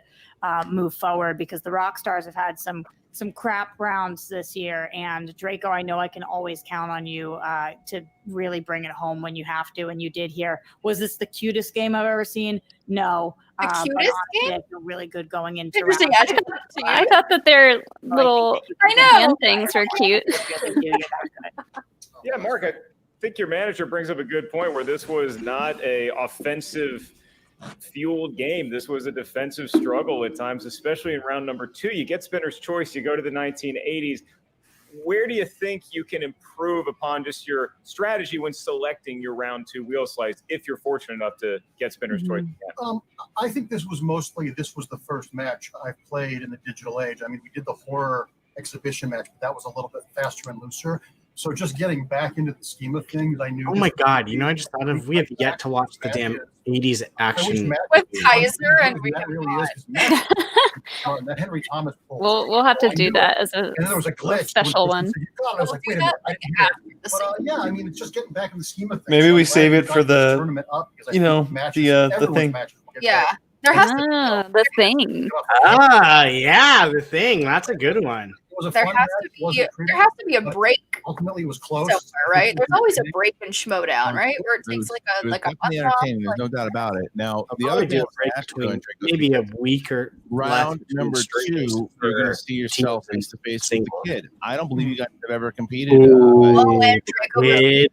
[SPEAKER 2] move forward because the Rockstars have had some crap rounds this year. And Draco, I know I can always count on you to really bring it home when you have to. And you did here. Was this the cutest game I've ever seen? No.
[SPEAKER 3] The
[SPEAKER 2] but
[SPEAKER 3] cutest
[SPEAKER 2] honestly,
[SPEAKER 3] game?
[SPEAKER 2] I feel really good going into
[SPEAKER 3] Interesting.
[SPEAKER 2] round
[SPEAKER 3] Atchity.
[SPEAKER 14] I thought that their little
[SPEAKER 3] I know.
[SPEAKER 14] hand things were cute.
[SPEAKER 13] Yeah, Mark, I think your manager brings up a good point where this was not a offensive fueled game. This was a defensive struggle at times, especially in round number 2. You get spinner's choice, you go to the 1980s. Where do you think you can improve upon just your strategy when selecting your round 2 wheel slice if you're fortunate enough to get spinner's choice again?
[SPEAKER 9] I think this was the first match I've played in the digital age. I mean, we did the horror exhibition match, but that was a little bit faster and looser. So just getting back into the scheme of things, I knew.
[SPEAKER 4] Oh my God! You know, I just thought of we have yet to watch the damn 80s action.
[SPEAKER 3] With Kaiser and
[SPEAKER 9] that really is. 'Cause Matt- that Henry Thomas.
[SPEAKER 14] We'll have to
[SPEAKER 9] I
[SPEAKER 14] do
[SPEAKER 9] knew
[SPEAKER 14] that
[SPEAKER 9] it.
[SPEAKER 14] as a
[SPEAKER 9] And then there was a glitch.
[SPEAKER 14] special
[SPEAKER 9] It
[SPEAKER 14] one.
[SPEAKER 9] was- I was like, wait a minute. I didn't hear it. But yeah, I mean, it's just getting back in the scheme of things.
[SPEAKER 1] Maybe
[SPEAKER 9] So
[SPEAKER 1] we
[SPEAKER 9] I'm glad
[SPEAKER 1] save
[SPEAKER 9] we
[SPEAKER 1] it
[SPEAKER 9] got
[SPEAKER 1] for
[SPEAKER 9] this
[SPEAKER 1] the,
[SPEAKER 9] tournament up because I
[SPEAKER 1] you
[SPEAKER 9] think
[SPEAKER 1] know,
[SPEAKER 9] matches,
[SPEAKER 1] the
[SPEAKER 9] everyone's
[SPEAKER 1] thing.
[SPEAKER 9] matches will get
[SPEAKER 3] Yeah.
[SPEAKER 9] better.
[SPEAKER 3] There has to
[SPEAKER 14] The thing.
[SPEAKER 4] Yeah, the thing. That's a good one.
[SPEAKER 9] It was a
[SPEAKER 3] there
[SPEAKER 9] fun
[SPEAKER 3] has
[SPEAKER 9] match.
[SPEAKER 3] to
[SPEAKER 9] It
[SPEAKER 3] be
[SPEAKER 9] wasn't pretty,
[SPEAKER 3] there has to be a
[SPEAKER 9] but
[SPEAKER 3] break
[SPEAKER 9] ultimately, it was close.
[SPEAKER 3] somewhere, right? There's always a break in Schmodown, right? Where it takes like
[SPEAKER 5] It
[SPEAKER 3] a
[SPEAKER 5] was
[SPEAKER 3] like a
[SPEAKER 5] definitely
[SPEAKER 3] month off.
[SPEAKER 5] entertaining. There's no doubt about it. Now, the
[SPEAKER 4] Probably
[SPEAKER 5] other
[SPEAKER 4] do
[SPEAKER 5] thing
[SPEAKER 4] a break
[SPEAKER 5] Ash
[SPEAKER 4] between
[SPEAKER 5] doing, Draco,
[SPEAKER 4] maybe a week or
[SPEAKER 5] round
[SPEAKER 4] less
[SPEAKER 5] number
[SPEAKER 4] between straight
[SPEAKER 5] 2,
[SPEAKER 4] for
[SPEAKER 5] you're going to see yourself
[SPEAKER 4] teams
[SPEAKER 5] face to face with
[SPEAKER 4] single.
[SPEAKER 5] the kid. I don't believe you guys have ever competed
[SPEAKER 4] Ooh,
[SPEAKER 3] Oh, and Draco
[SPEAKER 4] kid.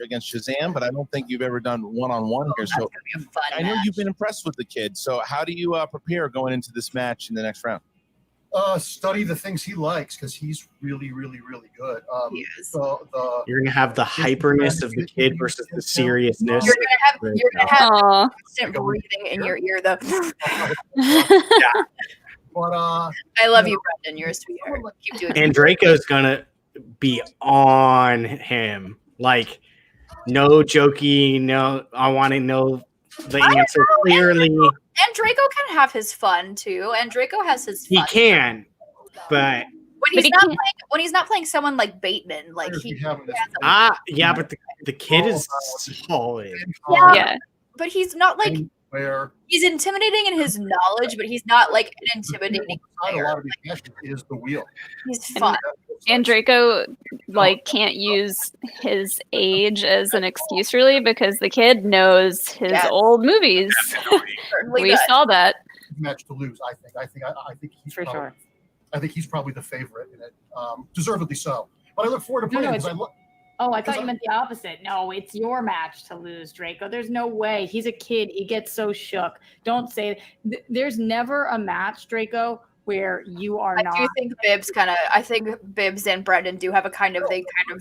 [SPEAKER 5] against Shazam, but I don't think you've ever done one-on-one here. So
[SPEAKER 3] be a fun
[SPEAKER 5] I know
[SPEAKER 3] match.
[SPEAKER 5] you've been impressed with the kid. So how do you prepare going into this match in the next round?
[SPEAKER 9] Study the things he likes because he's really, really, really good.
[SPEAKER 3] He is.
[SPEAKER 4] You're gonna have the hyperness of the kid versus the seriousness.
[SPEAKER 3] You're gonna have
[SPEAKER 14] Aw.
[SPEAKER 3] constant breathing in your ear though.
[SPEAKER 9] But
[SPEAKER 3] I love you, Brendan. You're a sweetheart. Keep doing it.
[SPEAKER 4] Andreyko's gonna be on him. Like, no jokey, no, I want to know the answer clearly.
[SPEAKER 3] Andreyko can have his fun too. Andreyko has his
[SPEAKER 4] He
[SPEAKER 3] fun.
[SPEAKER 4] can, but
[SPEAKER 3] When he's not playing someone like Bateman, like he has a,
[SPEAKER 4] yeah, but the kid is solid.
[SPEAKER 3] yeah, but he's not like
[SPEAKER 9] where
[SPEAKER 3] he's intimidating in his knowledge, but he's not like an intimidating
[SPEAKER 9] a
[SPEAKER 3] player.
[SPEAKER 9] lot of these matches is the wheel.
[SPEAKER 3] He's fun.
[SPEAKER 14] Andreyko can't use his age as an excuse really because the kid knows his old movies.
[SPEAKER 3] Certainly
[SPEAKER 14] We
[SPEAKER 3] does.
[SPEAKER 14] saw that.
[SPEAKER 9] Match to lose, I think he's
[SPEAKER 2] For
[SPEAKER 9] probably,
[SPEAKER 2] sure.
[SPEAKER 9] I think he's probably the favorite in it, deservedly so. But I look forward to
[SPEAKER 2] No,
[SPEAKER 9] playing
[SPEAKER 2] no,
[SPEAKER 9] because
[SPEAKER 2] Oh, I thought you meant the opposite. No, it's your match to lose, Draco. There's no way. He's a kid. He gets so shook. Don't say there's never a match, Draco, where you are not.
[SPEAKER 3] I do think Bibbs I think Bibbs and Brendan do have a kind of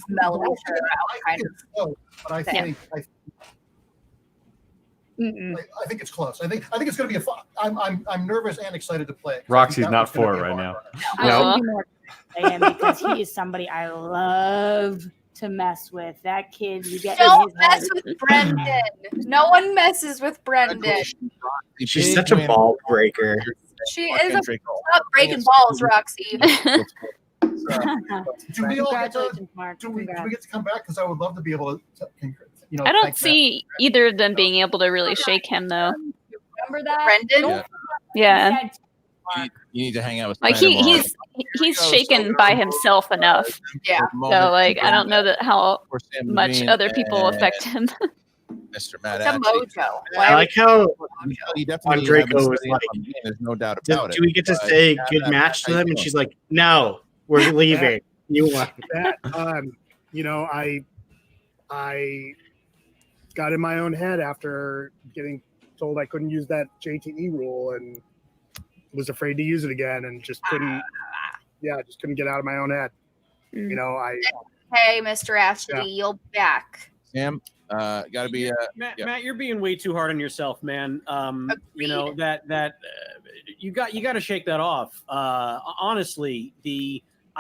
[SPEAKER 3] mellow each other out kind of.
[SPEAKER 9] But I
[SPEAKER 3] thing.
[SPEAKER 9] think I think it's close. I think it's going to be a fun. I'm nervous and excited to play it. 'Cause I think
[SPEAKER 1] Roxy's
[SPEAKER 9] that
[SPEAKER 1] not
[SPEAKER 9] one's gonna
[SPEAKER 1] for
[SPEAKER 9] be
[SPEAKER 1] it
[SPEAKER 9] a
[SPEAKER 1] right
[SPEAKER 9] hard
[SPEAKER 1] now.
[SPEAKER 9] runner.
[SPEAKER 2] I should be more for him because he is somebody I love to mess with. That kid, you get.
[SPEAKER 3] Don't
[SPEAKER 2] in his head.
[SPEAKER 3] mess with Brendan. No one messes with Brendan.
[SPEAKER 4] She's such a ball breaker.
[SPEAKER 3] She is a stop breaking balls, Roxy.
[SPEAKER 9] Do we all get to?
[SPEAKER 2] Congratulations, Marc.
[SPEAKER 9] Do we
[SPEAKER 2] Congrats.
[SPEAKER 9] get to come back? Because I would love to be able to
[SPEAKER 14] I don't
[SPEAKER 9] thank
[SPEAKER 14] see either of them being able to really shake him though.
[SPEAKER 2] Remember that?
[SPEAKER 3] Brendan?
[SPEAKER 14] Yeah.
[SPEAKER 5] You need to hang out with
[SPEAKER 14] Like
[SPEAKER 5] Brandon more.
[SPEAKER 14] he's shaken by himself enough.
[SPEAKER 3] Yeah.
[SPEAKER 14] So like I don't know that how
[SPEAKER 5] For Sam
[SPEAKER 14] much
[SPEAKER 5] Levine
[SPEAKER 14] other people
[SPEAKER 5] and
[SPEAKER 14] affect him.
[SPEAKER 5] Mr. Matt
[SPEAKER 3] It's a
[SPEAKER 5] Atchity.
[SPEAKER 3] mojo.
[SPEAKER 4] I like how
[SPEAKER 5] You definitely
[SPEAKER 4] Andreyko
[SPEAKER 5] have been
[SPEAKER 4] was
[SPEAKER 5] studying
[SPEAKER 4] like,
[SPEAKER 5] on game, there's no doubt
[SPEAKER 4] do,
[SPEAKER 5] about it.
[SPEAKER 4] do we get to
[SPEAKER 5] But
[SPEAKER 4] say
[SPEAKER 5] yeah,
[SPEAKER 4] good
[SPEAKER 5] that-
[SPEAKER 4] match to
[SPEAKER 5] I
[SPEAKER 4] them? And
[SPEAKER 5] don't.
[SPEAKER 4] she's like, no, we're leaving. You won.
[SPEAKER 6] That I got in my own head after getting told I couldn't use that JTE rule and was afraid to use it again and just couldn't get out of my own head. You know,
[SPEAKER 3] Hey, Mr. Atchity, you'll be back.
[SPEAKER 5] Sam, got to be
[SPEAKER 12] Matt, you're being way too hard on yourself, man. You know you got to shake that off. Honestly,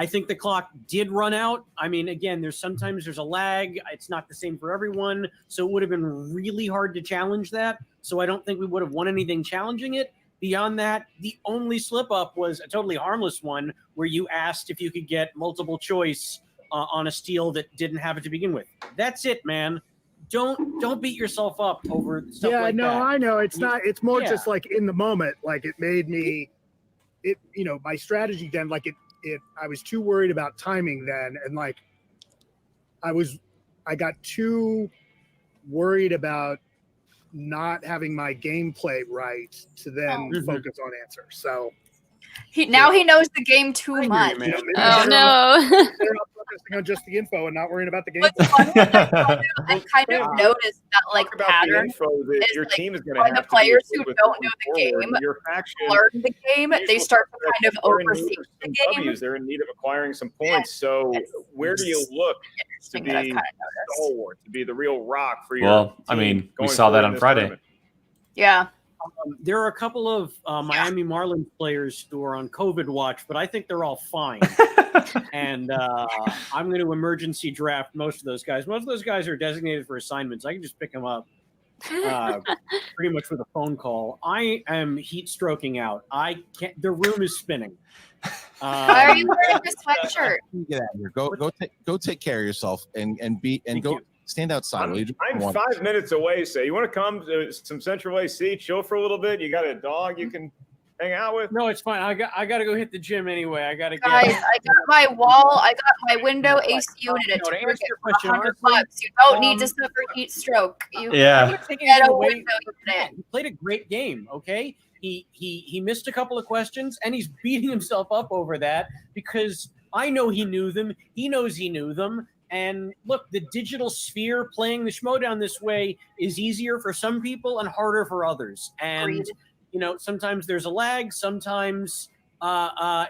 [SPEAKER 12] I think the clock did run out. I mean, again, there's a lag. It's not the same for everyone, so it would have been really hard to challenge that. So I don't think we would have won anything challenging it. Beyond that, the only slip up was a totally harmless one where you asked if you could get multiple choice on a steal that didn't have it to begin with. That's it, man. Don't beat yourself up over stuff like that.
[SPEAKER 6] I know. It's not. It's more
[SPEAKER 12] Yeah.
[SPEAKER 6] just like in the moment. Like it made me. My strategy then. Like it. I was too worried about timing then, and like I got too worried about not having my gameplay right to then focus on answers. So
[SPEAKER 3] He knows the game too much.
[SPEAKER 6] maybe
[SPEAKER 14] Oh
[SPEAKER 6] they're
[SPEAKER 14] no.
[SPEAKER 6] they're not focusing on just the info and not worrying about the game.
[SPEAKER 3] I kind of noticed that like
[SPEAKER 13] Talk about the
[SPEAKER 3] pattern
[SPEAKER 13] info that
[SPEAKER 3] is
[SPEAKER 13] your
[SPEAKER 3] like
[SPEAKER 13] team is going to
[SPEAKER 3] when
[SPEAKER 13] have
[SPEAKER 3] the players
[SPEAKER 13] to
[SPEAKER 3] who
[SPEAKER 13] deal with
[SPEAKER 3] don't know the
[SPEAKER 13] moving forward.
[SPEAKER 3] game
[SPEAKER 13] Your faction
[SPEAKER 3] learn the game, they start to kind of
[SPEAKER 13] are in need
[SPEAKER 3] overthink
[SPEAKER 13] of
[SPEAKER 3] the
[SPEAKER 13] some
[SPEAKER 3] game.
[SPEAKER 13] W's. They're in need of acquiring some points. So where do you look to
[SPEAKER 3] that I've
[SPEAKER 13] be
[SPEAKER 3] kind of
[SPEAKER 13] stalwart, to be the real rock for your
[SPEAKER 1] Well, I
[SPEAKER 13] team
[SPEAKER 1] mean, we
[SPEAKER 13] going
[SPEAKER 1] saw that
[SPEAKER 13] forward in
[SPEAKER 1] on
[SPEAKER 13] this
[SPEAKER 1] Friday.
[SPEAKER 13] tournament?
[SPEAKER 3] Yeah.
[SPEAKER 12] There are a couple of Miami Marlins players who are on COVID watch, but I think they're all fine. And I'm going to emergency draft most of those guys. Most of those guys are designated for assignments. I can just pick them up. pretty much with a phone call. I am heat stroking out. I can't. The room is spinning.
[SPEAKER 3] Why are you wearing a sweatshirt?
[SPEAKER 5] Get out of here. Go take care of yourself and go stand outside.
[SPEAKER 13] I'm 5 minutes away, so you want to come to some Central AC, chill for a little bit? You got a dog you can hang out with?
[SPEAKER 12] No, it's fine. I got to go hit the gym anyway. I got to get.
[SPEAKER 3] Guys, I got my wall. I got my window AC unit.
[SPEAKER 12] No, to
[SPEAKER 3] It's
[SPEAKER 12] answer your question,
[SPEAKER 3] $100.
[SPEAKER 12] honestly,
[SPEAKER 3] You don't need to suffer heat stroke. You
[SPEAKER 1] Yeah.
[SPEAKER 3] get a window unit.
[SPEAKER 12] He played a great game. Okay, he missed a couple of questions, and he's beating himself up over that because I know he knew them. He knows he knew them. And look, the digital sphere playing the Schmodown this way is easier for some people and harder for others. And sometimes there's a lag. Sometimes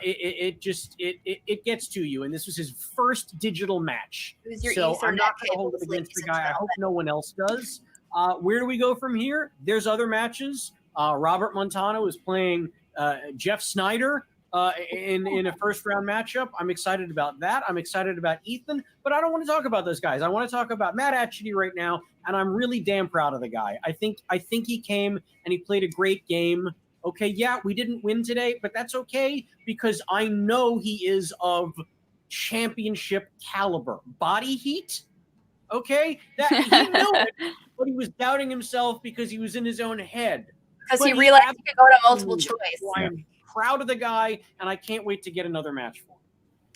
[SPEAKER 12] it gets to you. And this was his first digital match. So I'm not going to hold it against the guy. I hope no one else does. Where do we go from here? There's other matches. Robert Montano is playing Jeff Snyder in a first round matchup. I'm excited about that. I'm excited about Ethan, but I don't want to talk about those guys. I want to talk about Matt Atchity right now, and I'm really damn proud of the guy. I think he came and he played a great game. Okay, yeah, we didn't win today, but that's okay because I know he is of championship caliber. Body heat, okay? That he knew it, but he was doubting himself because he was in his own head.
[SPEAKER 3] Because he realized he could go to multiple choice.
[SPEAKER 12] So I'm proud of the guy, and I can't wait to get another match for him.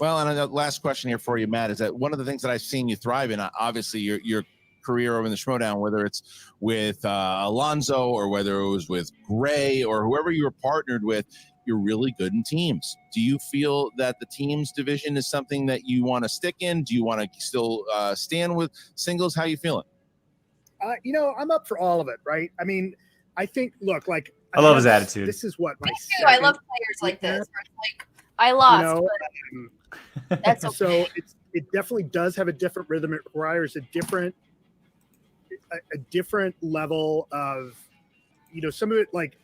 [SPEAKER 5] Well, and the last question here for you, Matt, is that one of the things that I've seen you thrive in, obviously your career over in the Schmodown, whether it's with Alonzo or whether it was with Gray or whoever you were partnered with, you're really good in teams. Do you feel that the teams division is something that you want to stick in? Do you want to still stand with singles? How are you feeling?
[SPEAKER 6] I'm up for all of it, right? I mean, I think, look, like,
[SPEAKER 1] I love his attitude.
[SPEAKER 6] This is what
[SPEAKER 3] me too. I love players like this. Where it's like, I lost, but that's okay.
[SPEAKER 6] So it definitely does have a different rhythm. It requires a different level of, some of it, like,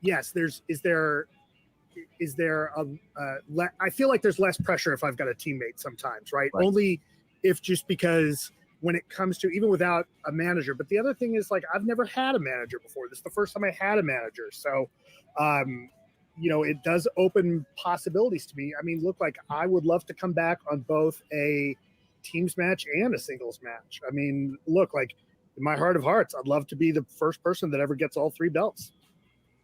[SPEAKER 6] yes, I feel like there's less pressure if I've got a teammate sometimes, right? Only if just because when it comes to even without a manager. But the other thing is, like, I've never had a manager before. This is the first time I had a manager. So, it does open possibilities to me. I mean, look, like, I would love to come back on both a teams match and a singles match. I mean, look, like, in my heart of hearts, I'd love to be the first person that ever gets all 3 belts.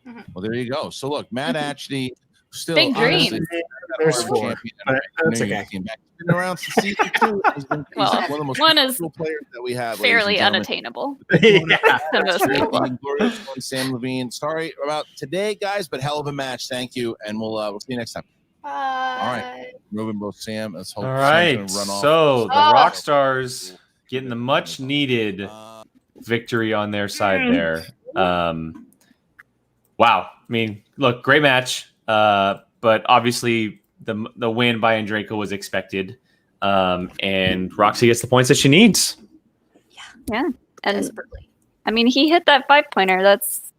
[SPEAKER 5] Well, there you go. So look, Matt Atchity, still
[SPEAKER 14] Big dream.
[SPEAKER 4] There's 4. That's okay.
[SPEAKER 5] Been around since season 2.
[SPEAKER 14] Well,
[SPEAKER 5] one of the most
[SPEAKER 14] one is
[SPEAKER 5] cool players that we have.
[SPEAKER 14] fairly unattainable.
[SPEAKER 5] Yeah.
[SPEAKER 14] To most people.
[SPEAKER 5] Glorious one, Sam Levine. Sorry about today, guys, but hell of a match. Thank you, and we'll see you next time.
[SPEAKER 3] Bye.
[SPEAKER 5] All right, moving both Sam. Let's hope.
[SPEAKER 1] All right,
[SPEAKER 5] Sam's gonna run off.
[SPEAKER 1] so the Rockstars getting the much needed victory on their side there. Wow, I mean, look, great match, but obviously the win by Andreyko was expected, and Roxy gets the points that she needs.
[SPEAKER 14] Yeah, and I mean, he hit that 5-pointer. That's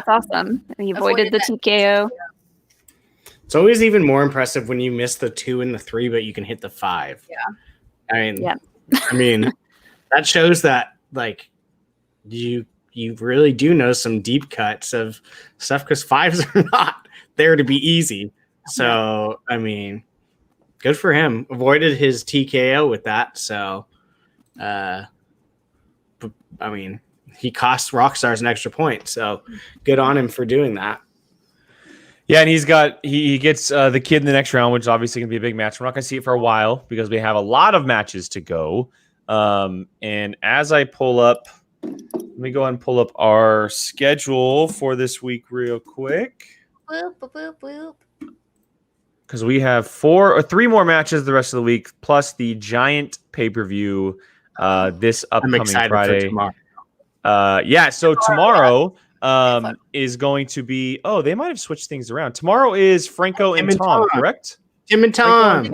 [SPEAKER 14] awesome. He avoided the TKO.
[SPEAKER 4] It's always even more impressive when you miss the 2 and the 3, but you can hit the 5.
[SPEAKER 3] Yeah.
[SPEAKER 4] I mean, that shows that, like, you really do know some deep cuts of stuff, because 5s are not there to be easy. So, I mean, good for him. Avoided his TKO with that. So, I mean, he cost Rockstars an extra point. So, good on him for doing that.
[SPEAKER 1] Yeah, and he gets the kid in the next round, which is obviously going to be a big match. We're not going to see it for a while because we have a lot of matches to go. And as I pull up, let me go ahead and pull up our schedule for this week real quick.
[SPEAKER 3] Boop, boop, boop, boop.
[SPEAKER 1] Because we have 3 more matches the rest of the week, plus the giant pay-per-view this upcoming Friday.
[SPEAKER 4] For tomorrow.
[SPEAKER 1] So tomorrow is going to be. Oh, they might have switched things around. Tomorrow is Franco and Tom, correct?
[SPEAKER 4] Tim and Tom.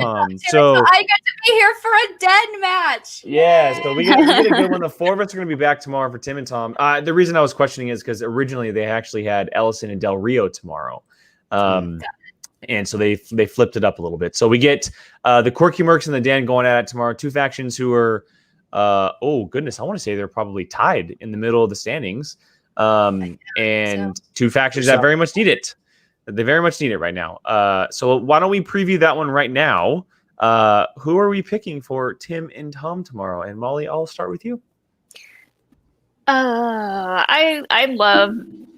[SPEAKER 1] So
[SPEAKER 3] I get to be here for a dead match.
[SPEAKER 1] Yeah, so we get a good one. The 4 of us are going to be back tomorrow for Tim and Tom. The reason I was questioning is because originally they actually had Ellison and Del Rio tomorrow. And so they flipped it up a little bit. So we get the Quirky Mercs and the Dan going at it tomorrow. 2 factions who are oh goodness, I want to say they're probably tied in the middle of the standings. And two factions that very much need it. They very much need it right now. So why don't we preview that one right now? Who are we picking for Tim and Tom tomorrow? And Molly, I'll start with you.
[SPEAKER 14] I love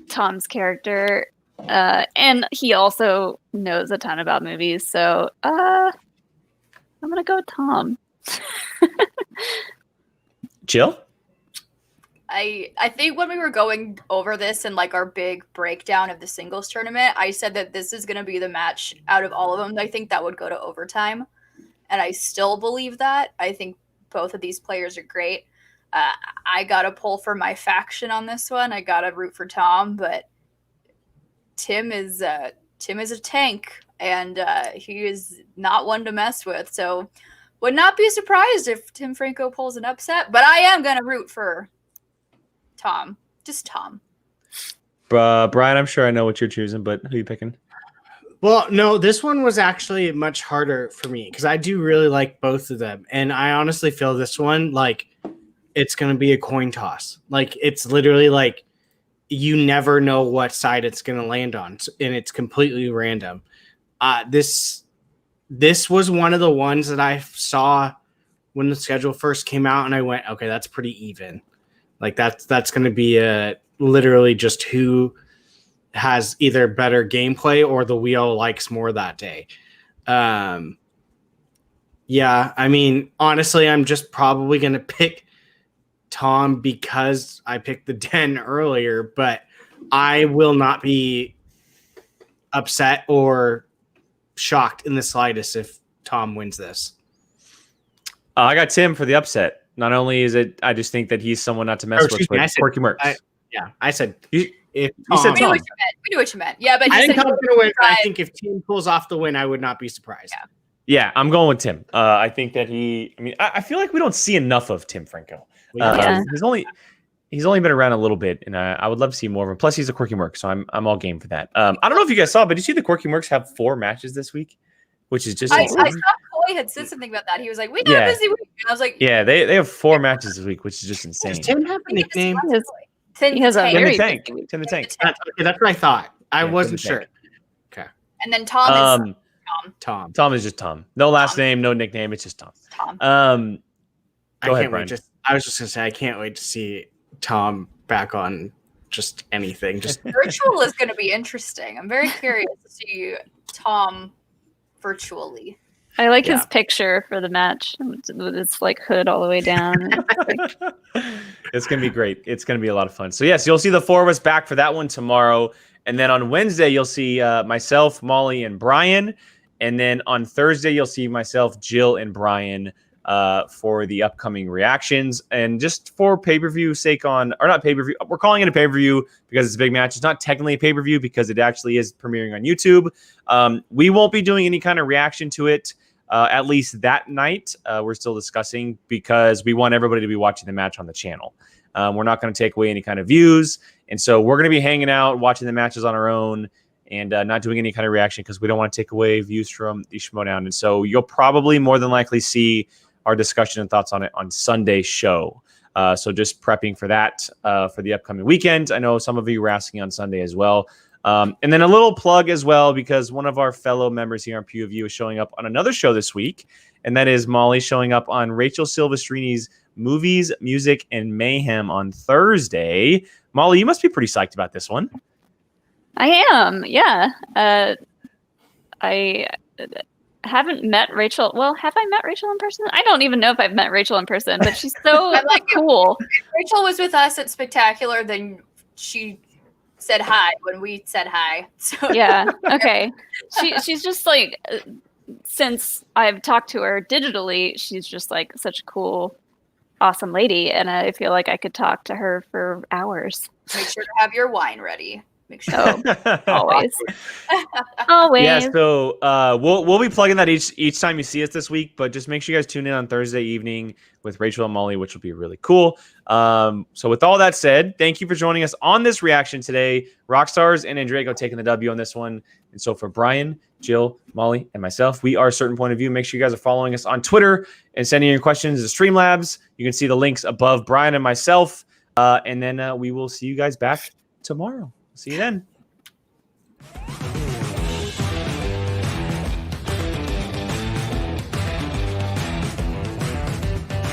[SPEAKER 14] Tom's character, and he also knows a ton about movies. So I'm gonna go with Tom.
[SPEAKER 1] Jill?
[SPEAKER 3] I think when we were going over this and like our big breakdown of the singles tournament, I said that this is going to be the match out of all of them. I think that would go to overtime. And I still believe that. I think both of these players are great. I got to pull for my faction on this one. I got to root for Tom, but Tim is a tank, and he is not one to mess with. So would not be surprised if Tim Franco pulls an upset, but I am going to root for Tom. Just Tom.
[SPEAKER 1] Brian, I'm sure I know what you're choosing, but who are you picking?
[SPEAKER 4] Well, no, this one was actually much harder for me because I do really like both of them. And I honestly feel this one, like, it's going to be a coin toss. Like, it's literally like you never know what side it's going to land on, and it's completely random. This was one of the ones that I saw when the schedule first came out, and I went, okay, that's pretty even. Like, that's going to be literally just who has either better gameplay or the wheel likes more that day. Yeah, I mean, honestly, I'm just probably going to pick Tom because I picked the Den earlier, but I will not be upset or shocked in the slightest if Tom wins this.
[SPEAKER 1] I got Tim for the upset. Not only is it, I just think that he's someone not to mess with, but Quirky Mercs.
[SPEAKER 4] I said
[SPEAKER 1] you
[SPEAKER 4] said
[SPEAKER 3] we knew what you meant. Yeah, but
[SPEAKER 4] I think Tom's gonna win. I think if Tim pulls off the win, I would not be surprised.
[SPEAKER 1] Yeah, I'm going with Tim. I think that I feel like we don't see enough of Tim Franco. He's only been around a little bit, and I would love to see more of him. Plus, he's a Quirky Merc, so I'm all game for that. I don't know if you guys saw, but did you see the Quirky Mercs have 4 matches this week? Which is just
[SPEAKER 3] I saw Coy had said something about that. He was like, we got a busy week. And I was like,
[SPEAKER 1] yeah, they have 4 matches this week, which is just insane.
[SPEAKER 4] Does Tim have a nickname?
[SPEAKER 3] He has
[SPEAKER 1] Tim the Tank. Tim the Tank.
[SPEAKER 4] That's what I thought. I wasn't sure. Okay.
[SPEAKER 3] And then Tom is
[SPEAKER 4] Tom.
[SPEAKER 1] Tom is just Tom. No last name, no nickname. It's just Tom. Go ahead, Brian.
[SPEAKER 4] I was just gonna say I can't wait to see Tom back on just anything. Just
[SPEAKER 3] virtual is going to be interesting. I'm very curious to see Tom virtually.
[SPEAKER 14] I like his picture for the match with his like hood all the way down.
[SPEAKER 1] It's gonna be great. It's gonna be a lot of fun. So yes, you'll see the 4 of us back for that one tomorrow, and then on Wednesday you'll see myself, Molly, and Brian, and then on Thursday you'll see myself, Jill, and Brian for the upcoming reactions. And just for pay-per-view sake or not pay-per-view, we're calling it a pay-per-view because it's a big match. It's not technically a pay-per-view because it actually is premiering on YouTube. We won't be doing any kind of reaction to it at least that night. We're still discussing because we want everybody to be watching the match on the channel. We're not going to take away any kind of views. And so we're going to be hanging out, watching the matches on our own, and not doing any kind of reaction because we don't want to take away views from the Schmodown. And so you'll probably more than likely see our discussion and thoughts on it on Sunday's show. So just prepping for that for the upcoming weekend. I know some of you were asking on Sunday as well. And then a little plug as well, because one of our fellow members here on POV is showing up on another show this week, and that is Molly showing up on Rachel Silvestrini's Movies, Music, and Mayhem on Thursday. Molly, you must be pretty psyched about this one.
[SPEAKER 14] I am, yeah. I haven't met Rachel. Well, have I met Rachel in person? I don't even know if I've met Rachel in person, but she's so cool.
[SPEAKER 3] If Rachel was with us at Spectacular, then she said hi when we said hi. So
[SPEAKER 14] yeah, okay. She's just like, since I've talked to her digitally, she's just like such a cool, awesome lady, and I feel like I could talk to her for hours.
[SPEAKER 3] Make sure to have your wine ready. Make sure.
[SPEAKER 14] Always. Always.
[SPEAKER 1] Yeah, so we'll be plugging that each time you see us this week, but just make sure you guys tune in on Thursday evening with Rachel and Molly, which will be really cool. So with all that said, thank you for joining us on this reaction today. Rockstars and Andreyko taking the W on this one. And so for Brian, Jill, Molly, and myself, we are a Certain Point of View. Make sure you guys are following us on Twitter and sending your questions to Streamlabs. You can see the links above Brian and myself. And then we will see you guys back tomorrow. See you then.